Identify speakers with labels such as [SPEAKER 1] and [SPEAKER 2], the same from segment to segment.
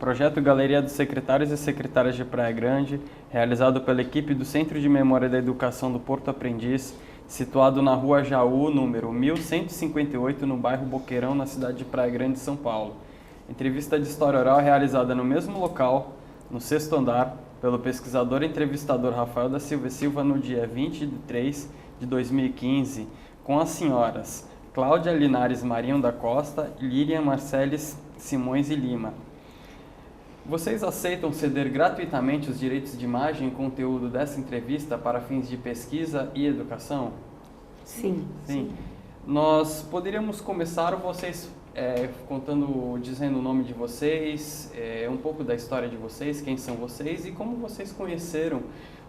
[SPEAKER 1] projeto Galeria dos Secretários e Secretárias de Praia Grande, realizado pela equipe do Centro de Memória da Educação do Porto Aprendiz, situado na Rua Jaú, número 1158, no bairro Boqueirão, na cidade de Praia Grande, São Paulo. Entrevista de história oral realizada no mesmo local, no 6º andar, pelo pesquisador e entrevistador Rafael da Silva e Silva, no dia 20 de 3 de 2015, com as senhoras Cláudia Linares Marinho da Costa e Lilian Marceles Simões e Lima. Vocês aceitam ceder gratuitamente os direitos de imagem e conteúdo dessa entrevista para fins de pesquisa e educação?
[SPEAKER 2] Sim.
[SPEAKER 1] Sim. Nós poderíamos começar vocês dizendo o nome de vocês, um pouco da história de vocês, quem são vocês e como vocês conheceram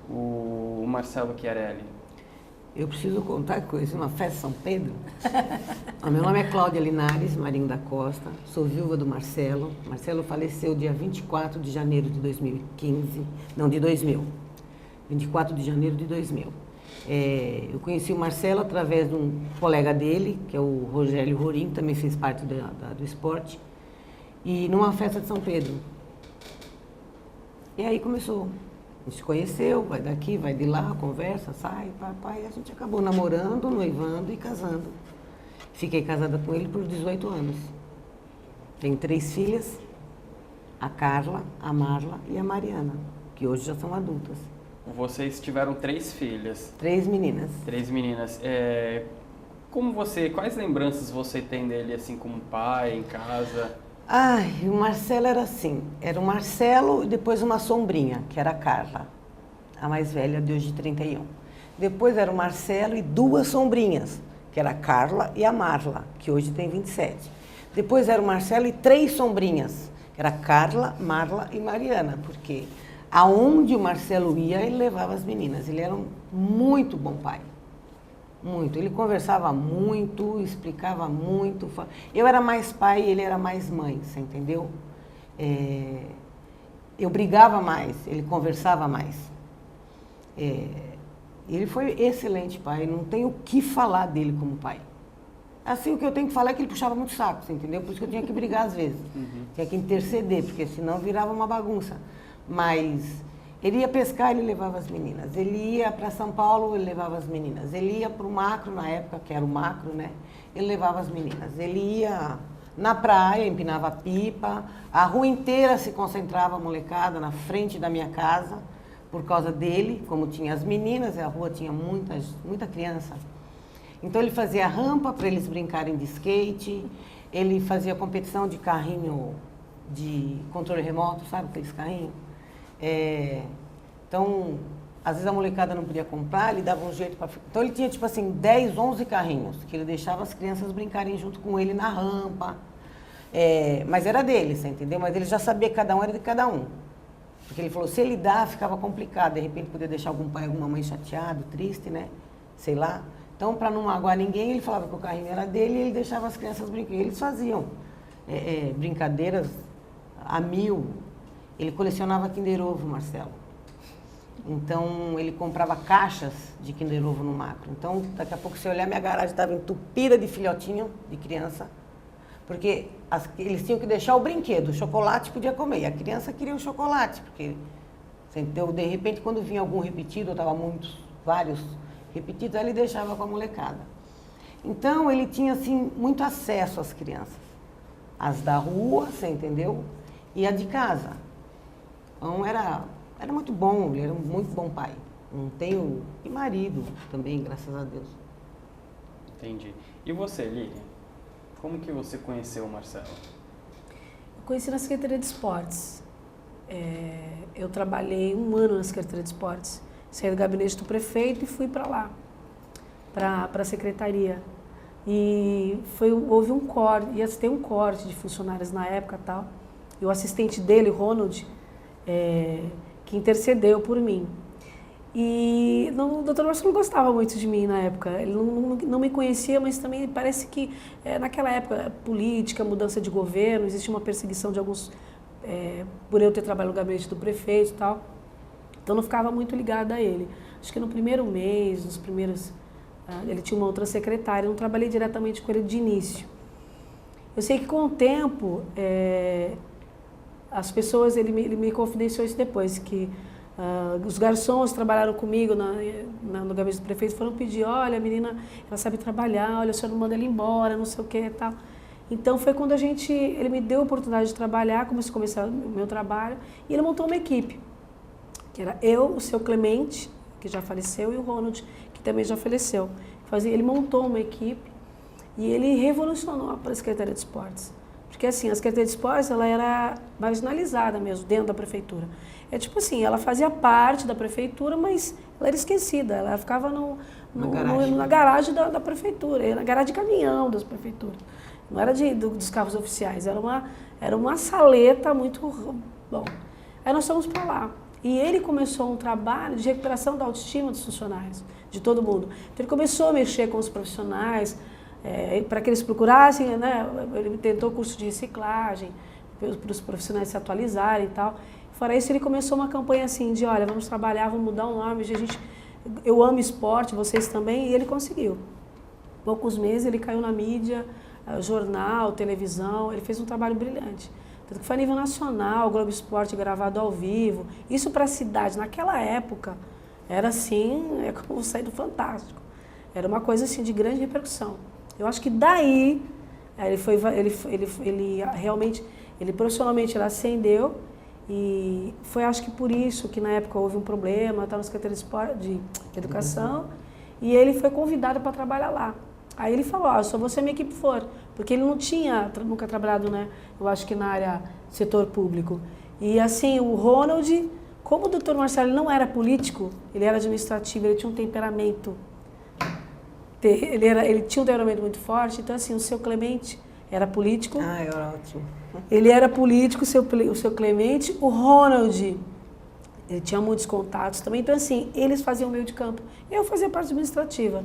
[SPEAKER 1] o Marcelo Chiarelli.
[SPEAKER 2] Eu preciso contar que conheci uma festa em São Pedro. Meu nome é Cláudia Linares Marinho da Costa, sou viúva do Marcelo. Marcelo faleceu dia 24 de janeiro de 2015, não, de 2000. 24 de janeiro de 2000. Eu conheci o Marcelo através de um colega dele, que é o Rogério Rorim, que também fez parte do esporte, e numa festa de São Pedro. E aí começou. A gente se conheceu, vai daqui, vai de lá, conversa, sai, papai, e a gente acabou namorando, noivando e casando. Fiquei casada com ele por 18 anos. Tenho 3 filhas, a Carla, a Marla e a Mariana, que hoje já são adultas.
[SPEAKER 1] Vocês tiveram 3 filhas.
[SPEAKER 2] 3 meninas.
[SPEAKER 1] 3 meninas. Quais lembranças você tem dele, assim, como pai, em casa?
[SPEAKER 2] Ai, o Marcelo era assim, era o Marcelo e depois uma sombrinha, que era a Carla, a mais velha, de hoje de 31. Depois era o Marcelo e 2 sombrinhas, que era a Carla e a Marla, que hoje tem 27. Depois era o Marcelo e 3 sombrinhas, que era a Carla, Marla e Mariana, porque aonde o Marcelo ia, ele levava as meninas. Ele era um muito bom pai. Muito. Ele conversava muito, explicava muito. Eu era mais pai e ele era mais mãe, você entendeu? Eu brigava mais, ele conversava mais. Ele foi excelente pai, não tenho o que falar dele como pai. Assim, o que eu tenho que falar é que ele puxava muito saco, você entendeu? Por isso que eu tinha que brigar às vezes. Tinha que interceder, porque senão virava uma bagunça. Mas ele ia pescar, ele levava as meninas. Ele ia para São Paulo, ele levava as meninas. Ele ia para o Macro, na época, que era o Macro, né? Ele levava as meninas. Ele ia na praia, empinava pipa. A rua inteira se concentrava a molecada na frente da minha casa, por causa dele. Como tinha as meninas, a rua tinha muita criança. Então ele fazia rampa para eles brincarem de skate. Ele fazia competição de carrinho de controle remoto, sabe aqueles carrinhos? Então, às vezes a molecada não podia comprar, ele dava um jeito para... Então ele tinha tipo assim 10, 11 carrinhos, que ele deixava as crianças brincarem junto com ele na rampa. Mas era dele, você entendeu? Mas ele já sabia que cada um era de cada um. Porque ele falou, se ele dá, ficava complicado. De repente podia deixar algum pai, alguma mãe chateado, triste, né? Sei lá. Então, para não magoar ninguém, ele falava que o carrinho era dele e ele deixava as crianças brincar. Eles faziam brincadeiras a 1000. Ele colecionava Kinder Ovo, Marcelo. Então, ele comprava caixas de Kinder Ovo no Macro. Então, daqui a pouco, se olhar, minha garagem estava entupida de filhotinho de criança. Porque eles tinham que deixar o brinquedo, o chocolate podia comer. E a criança queria o chocolate, porque, entendeu? De repente, quando vinha algum repetido, ou estava vários repetidos, aí ele deixava com a molecada. Então, ele tinha, assim, muito acesso às crianças. As da rua, você entendeu? E a de casa. Então, era muito bom, ele era um muito bom pai. E marido também, graças a Deus.
[SPEAKER 1] Entendi. E você, Lilian? Como que você conheceu o Marcelo?
[SPEAKER 3] Eu conheci na Secretaria de Esportes. Eu trabalhei 1 ano na Secretaria de Esportes. Saí do gabinete do prefeito e fui para lá, para a secretaria. E houve um corte, ia ter um corte de funcionários na época e tal. E o assistente dele, Ronald, que intercedeu por mim. E o doutor Marcelo não gostava muito de mim na época. Ele não me conhecia, mas também parece que naquela época, política, mudança de governo, existe uma perseguição de alguns, por eu ter trabalhado no gabinete do prefeito e tal. Então não ficava muito ligada a ele. Acho que no primeiro mês, nos primeiros... ele tinha uma outra secretária, eu não trabalhei diretamente com ele de início. Eu sei que com o tempo, as pessoas, ele me confidenciou isso depois, que os garçons trabalharam comigo no gabinete do prefeito, foram pedir, olha, a menina, ela sabe trabalhar, olha, o senhor não manda ela embora, não sei o que e tal. Então foi quando ele me deu a oportunidade de trabalhar, comecei a começar o meu trabalho, e ele montou uma equipe, que era eu, o seu Clemente, que já faleceu, e o Ronald, que também já faleceu. Ele montou uma equipe e ele revolucionou a Secretaria de Esportes. Porque assim, a Secretaria de Esportes, ela era marginalizada mesmo, dentro da prefeitura. É tipo assim, ela fazia parte da prefeitura, mas ela era esquecida, ela ficava na garagem da prefeitura, na garagem de caminhão das prefeituras. Não era dos carros oficiais, era uma saleta muito... Bom, aí nós fomos para lá. E ele começou um trabalho de recuperação da autoestima dos funcionários, de todo mundo. Então ele começou a mexer com os profissionais, para que eles procurassem, né? Ele tentou curso de reciclagem, para os profissionais se atualizarem e tal. Fora isso, ele começou uma campanha assim de, olha, vamos trabalhar, vamos mudar o nome, eu amo esporte, vocês também, e ele conseguiu. Poucos meses ele caiu na mídia, jornal, televisão, ele fez um trabalho brilhante. Tanto que foi a nível nacional, o Globo Esporte gravado ao vivo. Isso para a cidade, naquela época, era assim, é como sair do Fantástico. Era uma coisa assim de grande repercussão. Eu acho que daí, ele realmente, profissionalmente ele ascendeu, e foi acho que por isso que na época houve um problema, estava na Secretaria de Educação, e ele foi convidado para trabalhar lá. Aí ele falou, só vou ser minha equipe for, porque ele não tinha nunca trabalhado, né, eu acho que na área setor público. E assim, o Ronald, como o Dr. Marcelo não era político, ele era administrativo, ele tinha um temperamento, ele tinha um temperamento muito forte, então assim, o seu Clemente era político.
[SPEAKER 2] Era ótimo.
[SPEAKER 3] Ele era político, o seu Clemente, o Ronald, ele tinha muitos contatos também, então assim, eles faziam o meio de campo, eu fazia parte administrativa.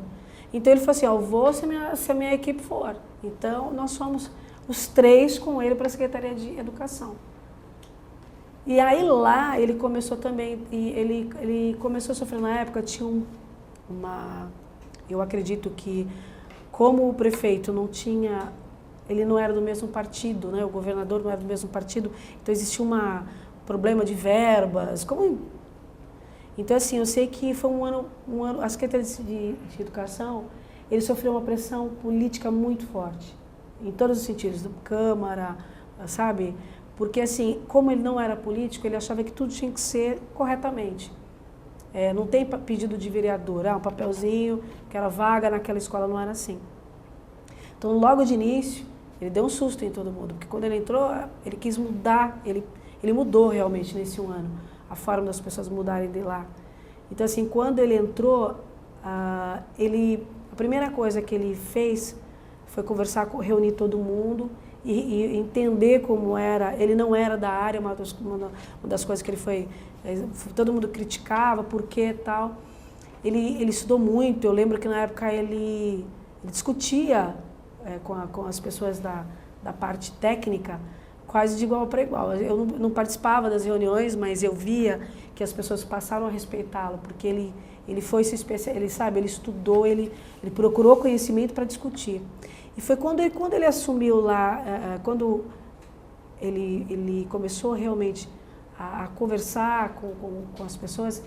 [SPEAKER 3] Então ele falou assim, eu vou se a minha equipe for. Então nós fomos os três com ele para a Secretaria de Educação. E aí lá ele começou também, e ele começou a sofrer na época, tinha eu acredito que como o prefeito ele não era do mesmo partido, né? O governador não era do mesmo partido, então existia um problema de verbas, Então assim, eu sei que foi um ano a Secretaria de Educação, ele sofreu uma pressão política muito forte, em todos os sentidos, da Câmara, sabe? Porque assim, como ele não era político, ele achava que tudo tinha que ser corretamente. Não tem pedido de vereador, um papelzinho, aquela vaga naquela escola, não era assim. Então logo de início, ele deu um susto em todo mundo, porque quando ele entrou, ele quis mudar, ele mudou realmente nesse um ano, a forma das pessoas mudarem de lá. Então assim, quando ele entrou, a primeira coisa que ele fez foi reunir todo mundo e entender como era. Ele não era da área, uma das coisas que ele foi, todo mundo criticava, por que tal. Ele estudou muito, eu lembro que na época ele discutia com as pessoas da parte técnica, quase de igual para igual. Eu não participava das reuniões, mas eu via que as pessoas passaram a respeitá-lo, porque ele foi se especializar, ele estudou, ele procurou conhecimento para discutir. E foi quando ele assumiu lá, quando ele começou realmente a conversar com as pessoas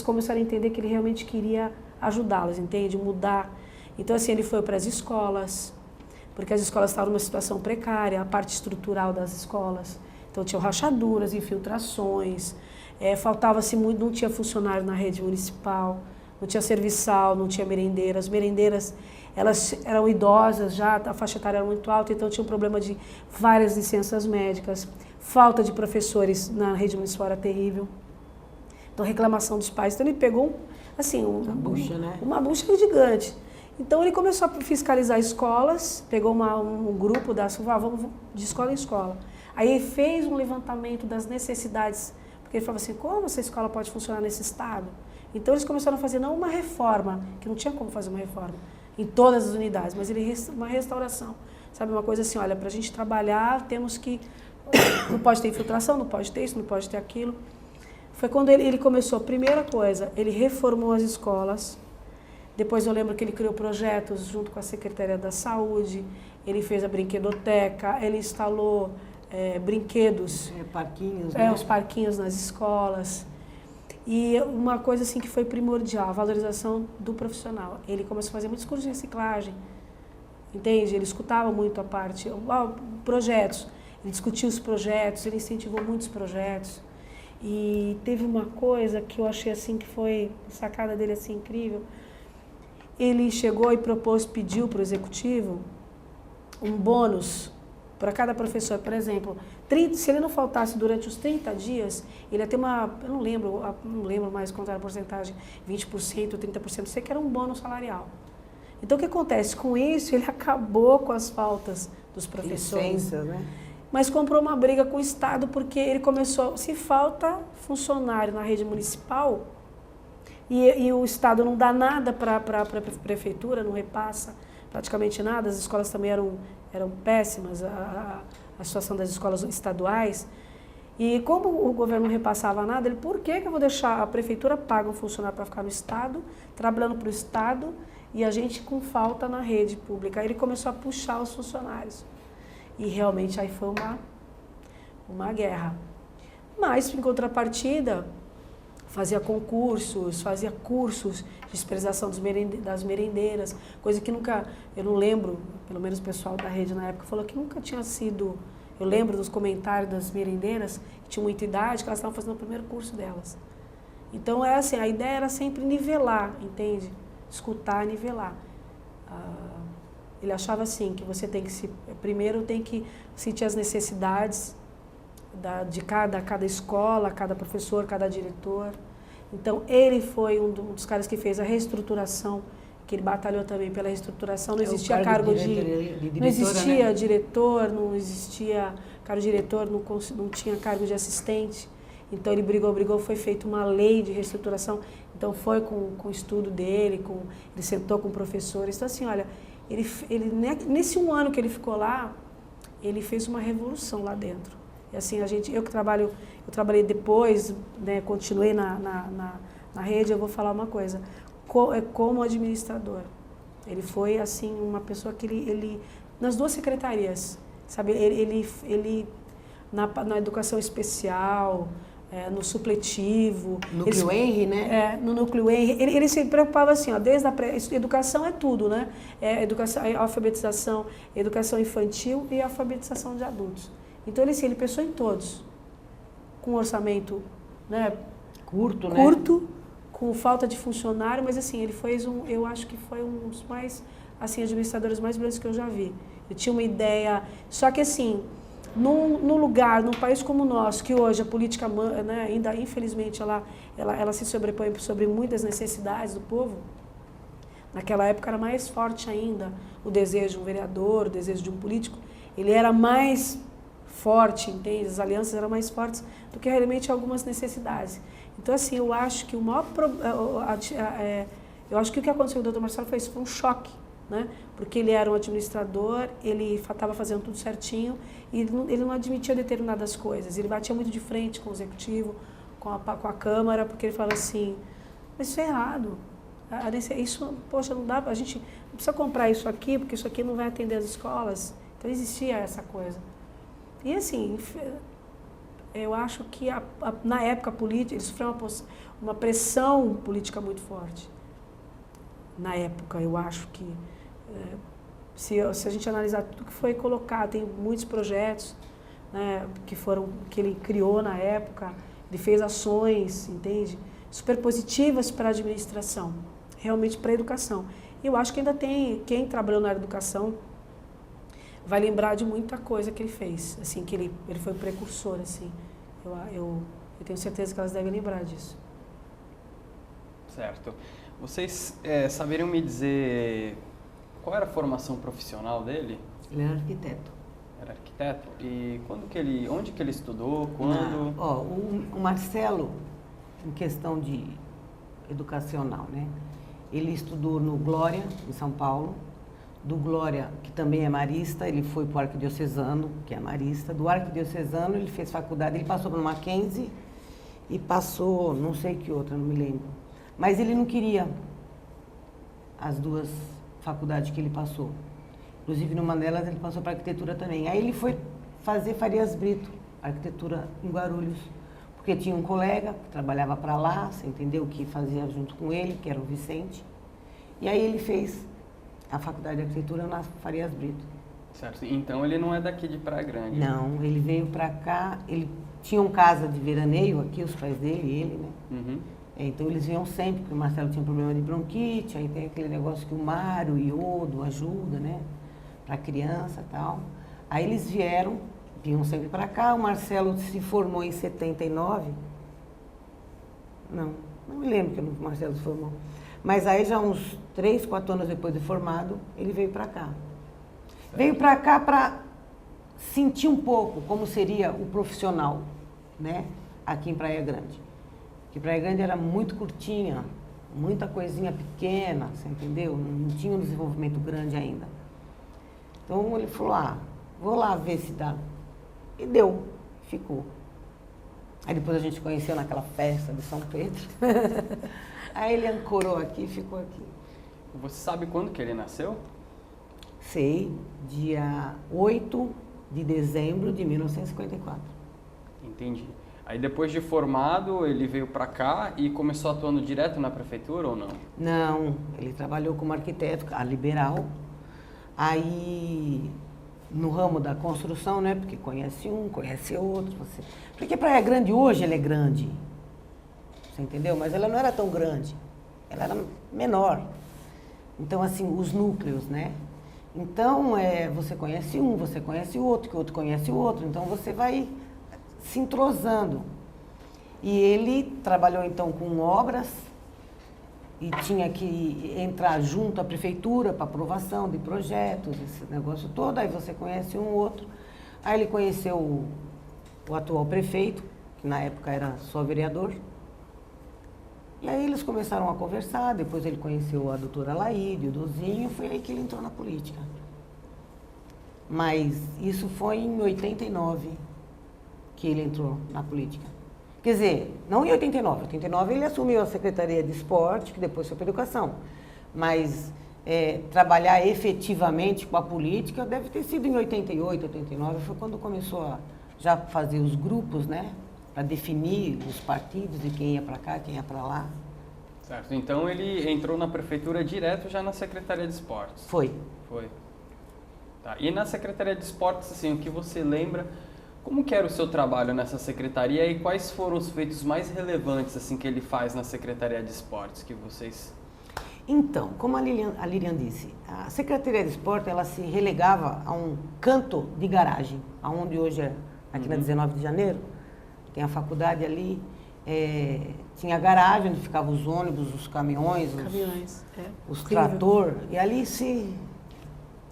[SPEAKER 3] começaram a entender que ele realmente queria ajudá-las, entende? Mudar. Então assim, ele foi para as escolas, porque as escolas estavam numa situação precária, a parte estrutural das escolas. Então tinham rachaduras, infiltrações, faltava-se muito, não tinha funcionário na rede municipal, não tinha serviçal, não tinha merendeira. As merendeiras, elas eram idosas já, a faixa etária era muito alta, então tinha um problema de várias licenças médicas, falta de professores na rede municipal era terrível. Então reclamação dos pais. Então ele pegou uma bucha gigante. Então ele começou a fiscalizar escolas, pegou um grupo vamos de escola em escola. Aí ele fez um levantamento das necessidades, porque ele falava assim, como essa escola pode funcionar nesse estado? Então eles começaram a fazer não uma reforma, que não tinha como fazer uma reforma em todas as unidades, mas uma restauração. Sabe, uma coisa assim, olha, para a gente trabalhar temos que, não pode ter infiltração, não pode ter isso, não pode ter aquilo. Foi quando ele começou, a primeira coisa, ele reformou as escolas. Depois eu lembro que ele criou projetos junto com a Secretaria da Saúde, ele fez a brinquedoteca, ele instalou brinquedos.
[SPEAKER 2] Parquinhos, né?
[SPEAKER 3] Os parquinhos nas escolas. E uma coisa assim que foi primordial, a valorização do profissional. Ele começou a fazer muitos cursos de reciclagem, entende? Ele escutava muito a parte, projetos, ele discutia os projetos, ele incentivou muitos projetos. E teve uma coisa que eu achei assim que foi a sacada dele assim incrível. Ele chegou e pediu para o executivo um bônus para cada professor, por exemplo, se ele não faltasse durante os 30 dias, ele ia ter eu não lembro mais quanto era a porcentagem, 20%, 30%, sei que era um bônus salarial. Então o que acontece? Com isso, ele acabou com as faltas dos professores.
[SPEAKER 2] Licença, né?
[SPEAKER 3] Mas comprou uma briga com o Estado, porque ele começou, se falta funcionário na rede municipal, e o Estado não dá nada para a prefeitura, não repassa praticamente nada, as escolas também eram péssimas, a situação das escolas estaduais. E como o governo não repassava nada, ele, por que eu vou deixar a prefeitura paga um funcionário para ficar no Estado, trabalhando para o Estado, e a gente com falta na rede pública? Aí ele começou a puxar os funcionários. E realmente aí foi uma guerra. Mas, em contrapartida, fazia concursos, fazia cursos de especialização das merendeiras, coisa que nunca, eu não lembro, pelo menos o pessoal da rede na época falou que nunca tinha sido, eu lembro dos comentários das merendeiras, que tinham muita idade, que elas estavam fazendo o primeiro curso delas. Então, assim, a ideia era sempre nivelar, entende? Escutar, nivelar. Ele achava assim, que você tem que primeiro tem que sentir as necessidades de cada escola, cada professor, cada diretor. Então, ele foi um dos caras que fez a reestruturação, que ele batalhou também pela reestruturação. Não existia cargo de diretora, não existia, né? Diretor, não existia cargo de diretor, não tinha cargo de assistente. Então, ele brigou, foi feita uma lei de reestruturação. Então, foi com o estudo dele, ele sentou com professores. Então, assim, olha, nesse um ano que ele ficou lá, ele fez uma revolução lá dentro. E assim, eu trabalhei depois, né, continuei na rede, eu vou falar uma coisa, como administrador. Ele foi, assim, uma pessoa que ele nas duas secretarias, sabe, ele na educação especial, no supletivo.
[SPEAKER 2] Núcleo Henry, né?
[SPEAKER 3] No Núcleo Henry. Ele se preocupava assim, ó, desde a educação é tudo, né? Educação, alfabetização, educação infantil e alfabetização de adultos. Então, ele pensou em todos, com orçamento, né, curto, com falta de funcionário, mas assim, ele fez eu acho que foi um dos mais, assim, administradores mais brilhantes que eu já vi. Ele tinha uma ideia, só que assim, num país como o nosso, que hoje a política, né, ainda, infelizmente, ela se sobrepõe sobre muitas necessidades do povo, naquela época era mais forte ainda o desejo de um vereador, o desejo de um político, ele era mais forte, entende? As alianças eram mais fortes do que realmente algumas necessidades. Então, assim, eu acho que eu acho que o que aconteceu com o Dr. Marcelo foi um choque, né? Porque ele era um administrador, ele estava fazendo tudo certinho e ele não admitia determinadas coisas. Ele batia muito de frente com o executivo, com a Câmara, porque ele falava assim, mas isso é errado. Isso, poxa, não dá, a gente não precisa comprar isso aqui, porque isso aqui não vai atender as escolas. Então, existia essa coisa. E assim, eu acho que na época política, ele sofreu uma pressão política muito forte. Na época, eu acho que, se a gente analisar tudo que foi colocado, tem muitos projetos, né, que ele criou na época, ele fez ações, entende? Super positivas para a administração, realmente para a educação. E eu acho que ainda tem, quem trabalhou na educação, vai lembrar de muita coisa que ele fez, assim, que ele foi precursor, assim. Eu tenho certeza que elas devem lembrar disso.
[SPEAKER 1] Certo. Vocês saberiam me dizer qual era a formação profissional dele?
[SPEAKER 2] Ele era arquiteto.
[SPEAKER 1] Era arquiteto? E onde que ele estudou? Quando?
[SPEAKER 2] O Marcelo, em questão de educacional, né? Ele estudou no Glória, em São Paulo. Do Glória, que também é marista, ele foi para o Arquidiocesano, que é marista. Do Arquidiocesano, ele fez faculdade, ele passou para o Mackenzie e passou, não sei que outra, não me lembro. Mas ele não queria as duas faculdades que ele passou. Inclusive, numa delas, ele passou para arquitetura também. Aí ele foi fazer Farias Brito, arquitetura em Guarulhos. Porque tinha um colega que trabalhava para lá, você entendeu? Que fazia junto com ele, que era o Vicente. E aí ele fez a faculdade de arquitetura na Farias Brito.
[SPEAKER 1] Certo. Então ele não é daqui de Praia Grande.
[SPEAKER 2] Não, ele veio para cá, ele tinha uma casa de veraneio aqui, os pais dele e ele, né?
[SPEAKER 1] Uhum.
[SPEAKER 2] Então eles vinham sempre, porque o Marcelo tinha um problema de bronquite, aí tem aquele negócio que o Mário, o iodo ajuda, né? Para criança e tal. Aí eles vinham sempre para cá, o Marcelo se formou em 79. Não me lembro que o Marcelo se formou. Mas aí já uns 3, 4 anos depois de formado, ele veio para cá. Certo. Veio para cá para sentir um pouco como seria o profissional, né? Aqui em Praia Grande. Porque Praia Grande era muito curtinha, muita coisinha pequena, você entendeu? Não tinha um desenvolvimento grande ainda. Então ele falou, vou lá ver se dá. E deu, ficou. Aí depois a gente se conheceu naquela festa de São Pedro. Aí ele ancorou aqui e ficou aqui.
[SPEAKER 1] Você sabe quando que ele nasceu?
[SPEAKER 2] Sei, dia 8 de dezembro de 1954.
[SPEAKER 1] Entendi. Aí depois de formado, ele veio para cá e começou atuando direto na prefeitura ou não?
[SPEAKER 2] Não, ele trabalhou como arquiteto, a liberal. Aí, no ramo da construção, né? Porque conhece um, conhece outro. Porque Praia Grande hoje, ela é grande. Você entendeu? Mas ela não era tão grande. Ela era menor. Então, assim, os núcleos, né? Então, você conhece um, você conhece o outro, que o outro conhece o outro. Então, você vai se entrosando. E ele trabalhou, então, com obras e tinha que entrar junto à prefeitura para aprovação de projetos, esse negócio todo. Aí você conhece um outro. Aí ele conheceu o atual prefeito, que na época era só vereador. E aí eles começaram a conversar, depois ele conheceu a doutora Laíde, o Dozinho, foi aí que ele entrou na política. Mas isso foi em 89 que ele entrou na política. Quer dizer, não em 89. Em 89 ele assumiu a Secretaria de Esporte, que depois foi para a Educação. Mas trabalhar efetivamente com a política deve ter sido em 88, 89, foi quando começou a já fazer os grupos, né? Para definir os partidos e quem ia para cá, quem ia para lá.
[SPEAKER 1] Certo. Então ele entrou na prefeitura direto já na Secretaria de Esportes.
[SPEAKER 2] Foi.
[SPEAKER 1] Tá. E na Secretaria de Esportes, assim, o que você lembra, como que era o seu trabalho nessa secretaria e quais foram os feitos mais relevantes assim que ele faz na Secretaria de Esportes que vocês...
[SPEAKER 2] Então, como a Lilian disse, a Secretaria de Esporte ela se relegava a um canto de garagem, aonde hoje é aqui na 19 de janeiro, tem a faculdade ali, tinha a garagem onde ficavam os ônibus, os caminhões, os trator, e ali se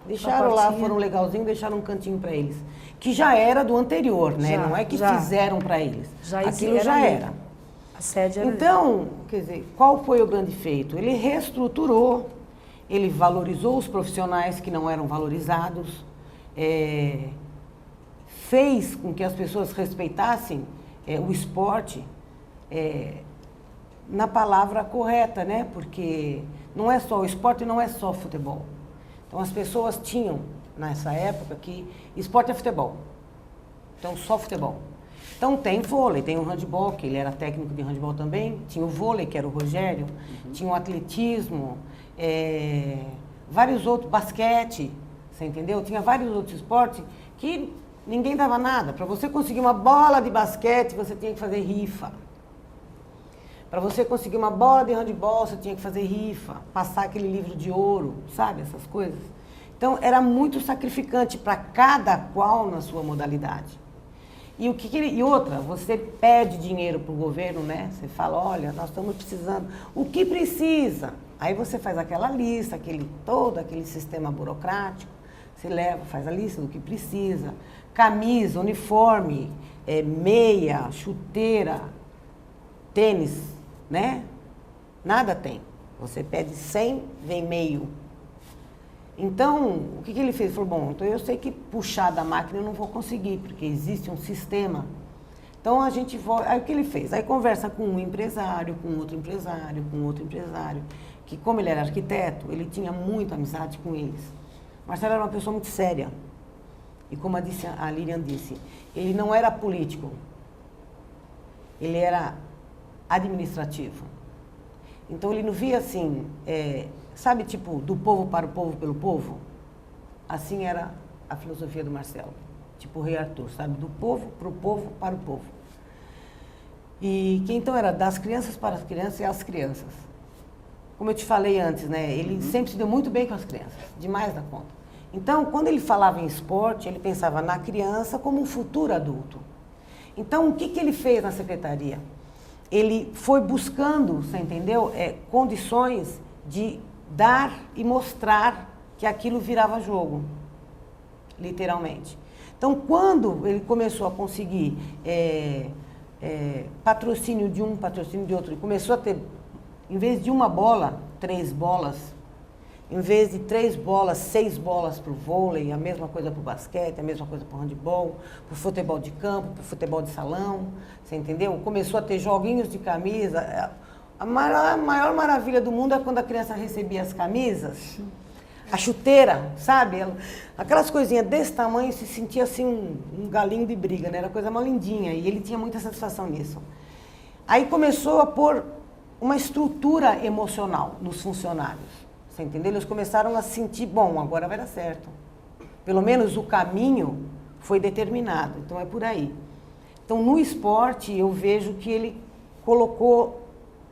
[SPEAKER 2] deixaram lá, foram legalzinho, deixaram um cantinho para eles. Que já era do anterior, né? Não é que fizeram para eles. Aquilo já era.
[SPEAKER 3] A sede era
[SPEAKER 2] então, quer dizer, qual foi o grande feito? Ele reestruturou, ele valorizou os profissionais que não eram valorizados, fez com que as pessoas respeitassem o esporte na palavra correta, né? Porque não é só o esporte, não é só futebol. Então as pessoas tinham nessa época que esporte é futebol. Então só futebol. Então tem vôlei, tem o handebol, que ele era técnico de handebol também, tinha o vôlei, que era o Rogério, tinha o atletismo, vários outros, basquete, você entendeu? Tinha vários outros esportes que ninguém dava nada. Para você conseguir uma bola de basquete, você tinha que fazer rifa. Para você conseguir uma bola de handebol, você tinha que fazer rifa, passar aquele livro de ouro, sabe? Essas coisas. Então, era muito sacrificante para cada qual na sua modalidade. E outra, você pede dinheiro para o governo, né? Você fala, olha, nós estamos precisando. O que precisa? Aí você faz aquela lista, todo aquele sistema burocrático. Você leva, faz a lista do que precisa. Camisa, uniforme, meia, chuteira, tênis, né? Nada tem. Você pede 100, vem meio. Então, o que ele fez? Ele falou, bom, então eu sei que puxar da máquina eu não vou conseguir, porque existe um sistema. Então, a gente volta... Aí, o que ele fez? Aí, conversa com um empresário, com outro empresário, com outro empresário, que como ele era arquiteto, ele tinha muita amizade com eles. Marcelo era uma pessoa muito séria. E como a Lilian disse, ele não era político, ele era administrativo. Então ele não via assim, sabe, tipo, do povo para o povo pelo povo? Assim era a filosofia do Marcelo, tipo o Rei Arthur, sabe, do povo para o povo para o povo. E que então era das crianças para as crianças e as crianças. Como eu te falei antes, né, ele sempre se deu muito bem com as crianças, demais da conta. Então, quando ele falava em esporte, ele pensava na criança como um futuro adulto. Então, o que ele fez na secretaria? Ele foi buscando, você entendeu, condições de dar e mostrar que aquilo virava jogo, literalmente. Então, quando ele começou a conseguir patrocínio de um, patrocínio de outro, ele começou a ter, em vez de uma bola, 3 bolas, em vez de 3 bolas, 6 bolas para o vôlei, a mesma coisa para o basquete, a mesma coisa para o handebol, para o futebol de campo, para o futebol de salão, você entendeu? Começou a ter joguinhos de camisa. A maior maravilha do mundo é quando a criança recebia as camisas, a chuteira, sabe? Aquelas coisinhas desse tamanho, se sentia assim um galinho de briga, né? Era coisa mais lindinha e ele tinha muita satisfação nisso. Aí começou a pôr uma estrutura emocional nos funcionários. Você entendeu? Eles começaram a sentir, bom, agora vai dar certo. Pelo menos o caminho foi determinado, então é por aí. Então, no esporte, eu vejo que ele colocou,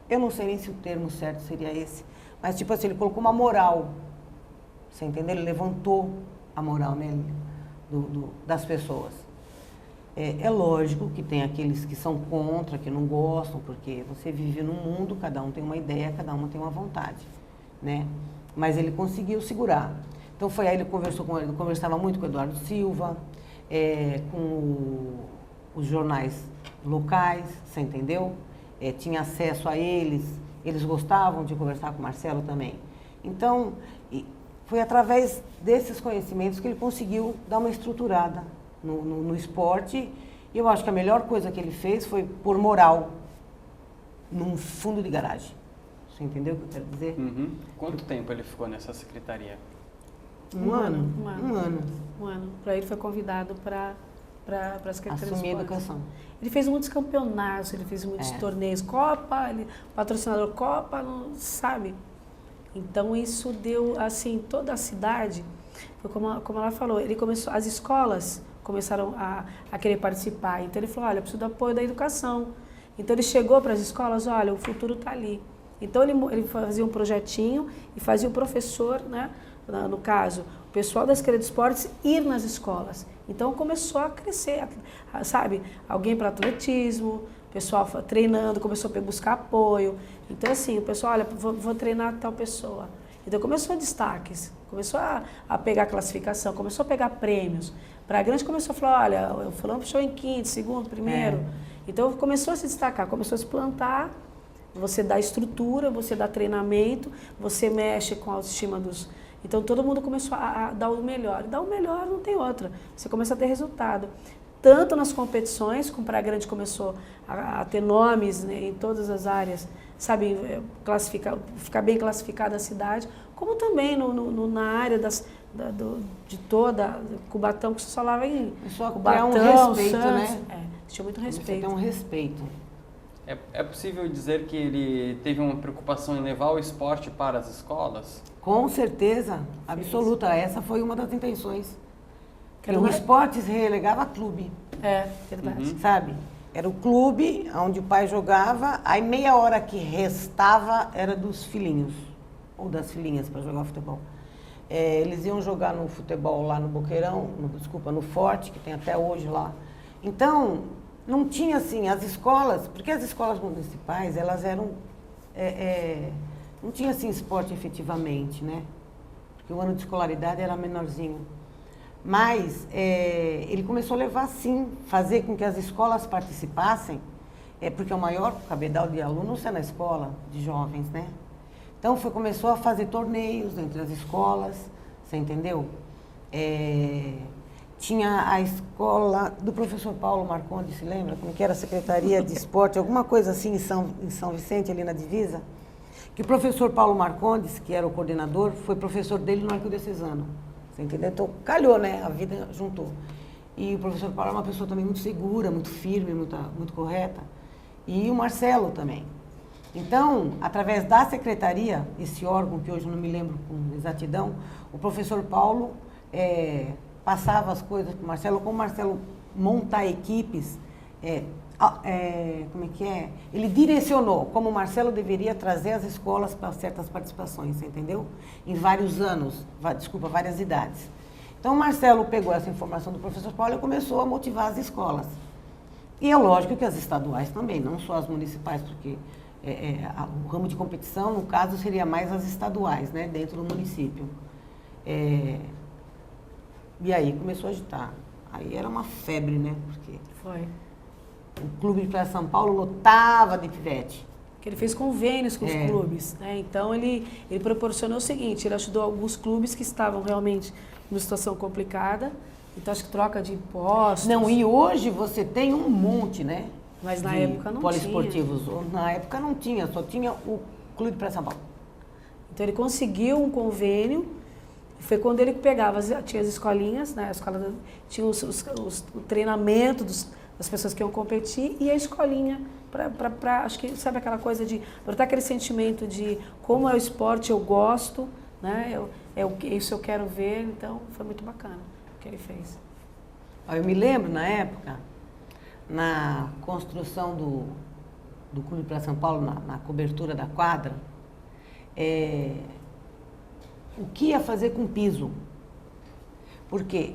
[SPEAKER 2] eu não sei nem se o termo certo seria esse, mas tipo assim, ele colocou uma moral, você entendeu? Ele levantou a moral, né, das pessoas. É lógico que tem aqueles que são contra, que não gostam, porque você vive num mundo, cada um tem uma ideia, cada um tem uma vontade, né? Mas ele conseguiu segurar. Então foi aí, ele conversou com ele, conversava muito com o Eduardo Silva, com os jornais locais, você entendeu? Tinha acesso a eles gostavam de conversar com o Marcelo também. Então, foi através desses conhecimentos que ele conseguiu dar uma estruturada no esporte. E eu acho que a melhor coisa que ele fez foi pôr moral num fundo de garagem. Você entendeu o que eu quero dizer?
[SPEAKER 1] Uhum. Quanto tempo ele ficou nessa secretaria?
[SPEAKER 2] Um ano.
[SPEAKER 3] Um ano. Para ele foi convidado para a Secretaria de
[SPEAKER 2] Assumir a
[SPEAKER 3] Esportes.
[SPEAKER 2] educação.
[SPEAKER 3] Ele fez muitos campeonatos, ele fez muitos torneios, Copa, patrocinador Copa, sabe? Então isso deu, assim, toda a cidade, foi como ela falou, ele começou, as escolas começaram a querer participar. Então ele falou, olha, eu preciso do apoio da educação. Então ele chegou para as escolas, olha, o futuro está ali. Então ele fazia um projetinho e fazia o professor, né, no caso, o pessoal da Secretaria de Esportes ir nas escolas. Então começou a crescer, sabe? Alguém para atletismo, o pessoal treinando, começou a buscar apoio. Então assim, o pessoal, olha, vou treinar tal pessoa. Então começou destaques, começou a pegar classificação, começou a pegar prêmios. Para a grande começou a falar, olha, o fulano puxou em quinto, segundo, primeiro. Então começou a se destacar, começou a se plantar. Você dá estrutura, você dá treinamento, você mexe com a autoestima dos... Então todo mundo começou a dar o melhor. E dar o melhor não tem outra. Você começa a ter resultado. Tanto nas competições, como Praia Grande começou a ter nomes, né, em todas as áreas, sabe, ficar bem classificada a cidade, como também na área de toda Cubatão, que você falava em Cubatão,
[SPEAKER 2] um respeito,
[SPEAKER 3] Santos,
[SPEAKER 2] né?
[SPEAKER 3] tinha muito respeito.
[SPEAKER 2] Você tem um respeito.
[SPEAKER 1] É possível dizer que ele teve uma preocupação em levar o esporte para as escolas?
[SPEAKER 2] Com certeza, absoluta. Essa foi uma das intenções.
[SPEAKER 3] Era
[SPEAKER 2] O esporte se relegava a clube.
[SPEAKER 3] Verdade.
[SPEAKER 2] Sabe? Era o clube onde o pai jogava, aí meia hora que restava era dos filhinhos, ou das filhinhas para jogar futebol. Eles iam jogar no futebol lá no Boqueirão, no Forte, que tem até hoje lá. Então, não tinha assim, as escolas, porque as escolas municipais, elas eram, não tinha assim esporte efetivamente, né? Porque o ano de escolaridade era menorzinho. Mas ele começou a levar sim, fazer com que as escolas participassem, porque o maior cabedal de alunos é na escola, de jovens, né? Então começou a fazer torneios entre as escolas, você entendeu? Tinha a escola do professor Paulo Marcondes, se lembra? Como que era a Secretaria de Esporte, alguma coisa assim em São Vicente, ali na divisa? Que o professor Paulo Marcondes, que era o coordenador, foi professor dele no Arquidiocesano. Você entendeu? Então, calhou, né? A vida juntou. E o professor Paulo é uma pessoa também muito segura, muito firme, muito correta. E o Marcelo também. Então, através da secretaria, esse órgão que hoje eu não me lembro com exatidão, o professor Paulo passava as coisas para o Marcelo, como o Marcelo montar equipes, como é que é? Ele direcionou como o Marcelo deveria trazer as escolas para certas participações, você entendeu? Em vários anos, várias idades. Então, o Marcelo pegou essa informação do professor Paulo e começou a motivar as escolas. E é lógico que as estaduais também, não só as municipais, porque o ramo de competição, no caso, seria mais as estaduais, né, dentro do município. E aí começou a agitar. Aí era uma febre, né? Porque
[SPEAKER 3] Foi.
[SPEAKER 2] o Clube de Praia São Paulo lotava de pivete.
[SPEAKER 3] Que ele fez convênios com os clubes, né? Então ele proporcionou o seguinte, ele ajudou alguns clubes que estavam realmente numa situação complicada. Então acho que troca de impostos.
[SPEAKER 2] Não, e hoje você tem um monte, né?
[SPEAKER 3] Mas na época não
[SPEAKER 2] poliesportivos. Na época não tinha, só tinha o Clube de Praia São Paulo.
[SPEAKER 3] Então ele conseguiu um convênio, foi quando ele pegava, tinha as escolinhas, né? A escola tinha o treinamento das pessoas que iam competir e a escolinha, acho que, sabe aquela coisa de brotar aquele sentimento de como é o esporte, eu gosto, né? Isso eu quero ver, então foi muito bacana o que ele fez.
[SPEAKER 2] Eu me lembro, na época, na construção do Clube para São Paulo, na cobertura da quadra, o que ia fazer com o piso? Porque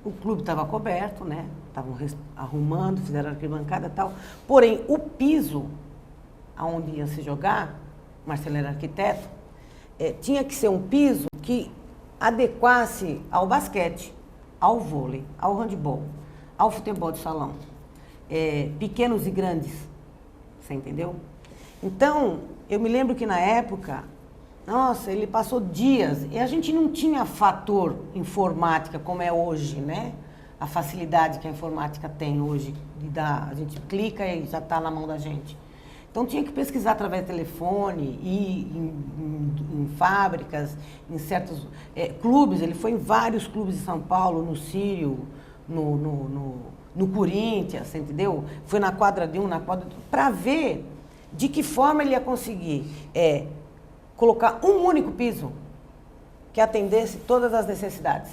[SPEAKER 2] o clube estava coberto, né? Estavam arrumando, fizeram arquibancada e tal. Porém, o piso, aonde ia se jogar, o Marcelo era arquiteto, tinha que ser um piso que adequasse ao basquete, ao vôlei, ao handebol, ao futebol de salão. Pequenos e grandes, você entendeu? Então, eu me lembro que na época, nossa, ele passou dias, e a gente não tinha fator informática como é hoje, né? A facilidade que a informática tem hoje, a gente clica e já está na mão da gente. Então tinha que pesquisar através do telefone, ir em fábricas, em certos clubes, ele foi em vários clubes de São Paulo, no Sírio, no Corinthians, você entendeu? Foi na quadra de na quadra de para ver de que forma ele ia conseguir colocar um único piso que atendesse todas as necessidades.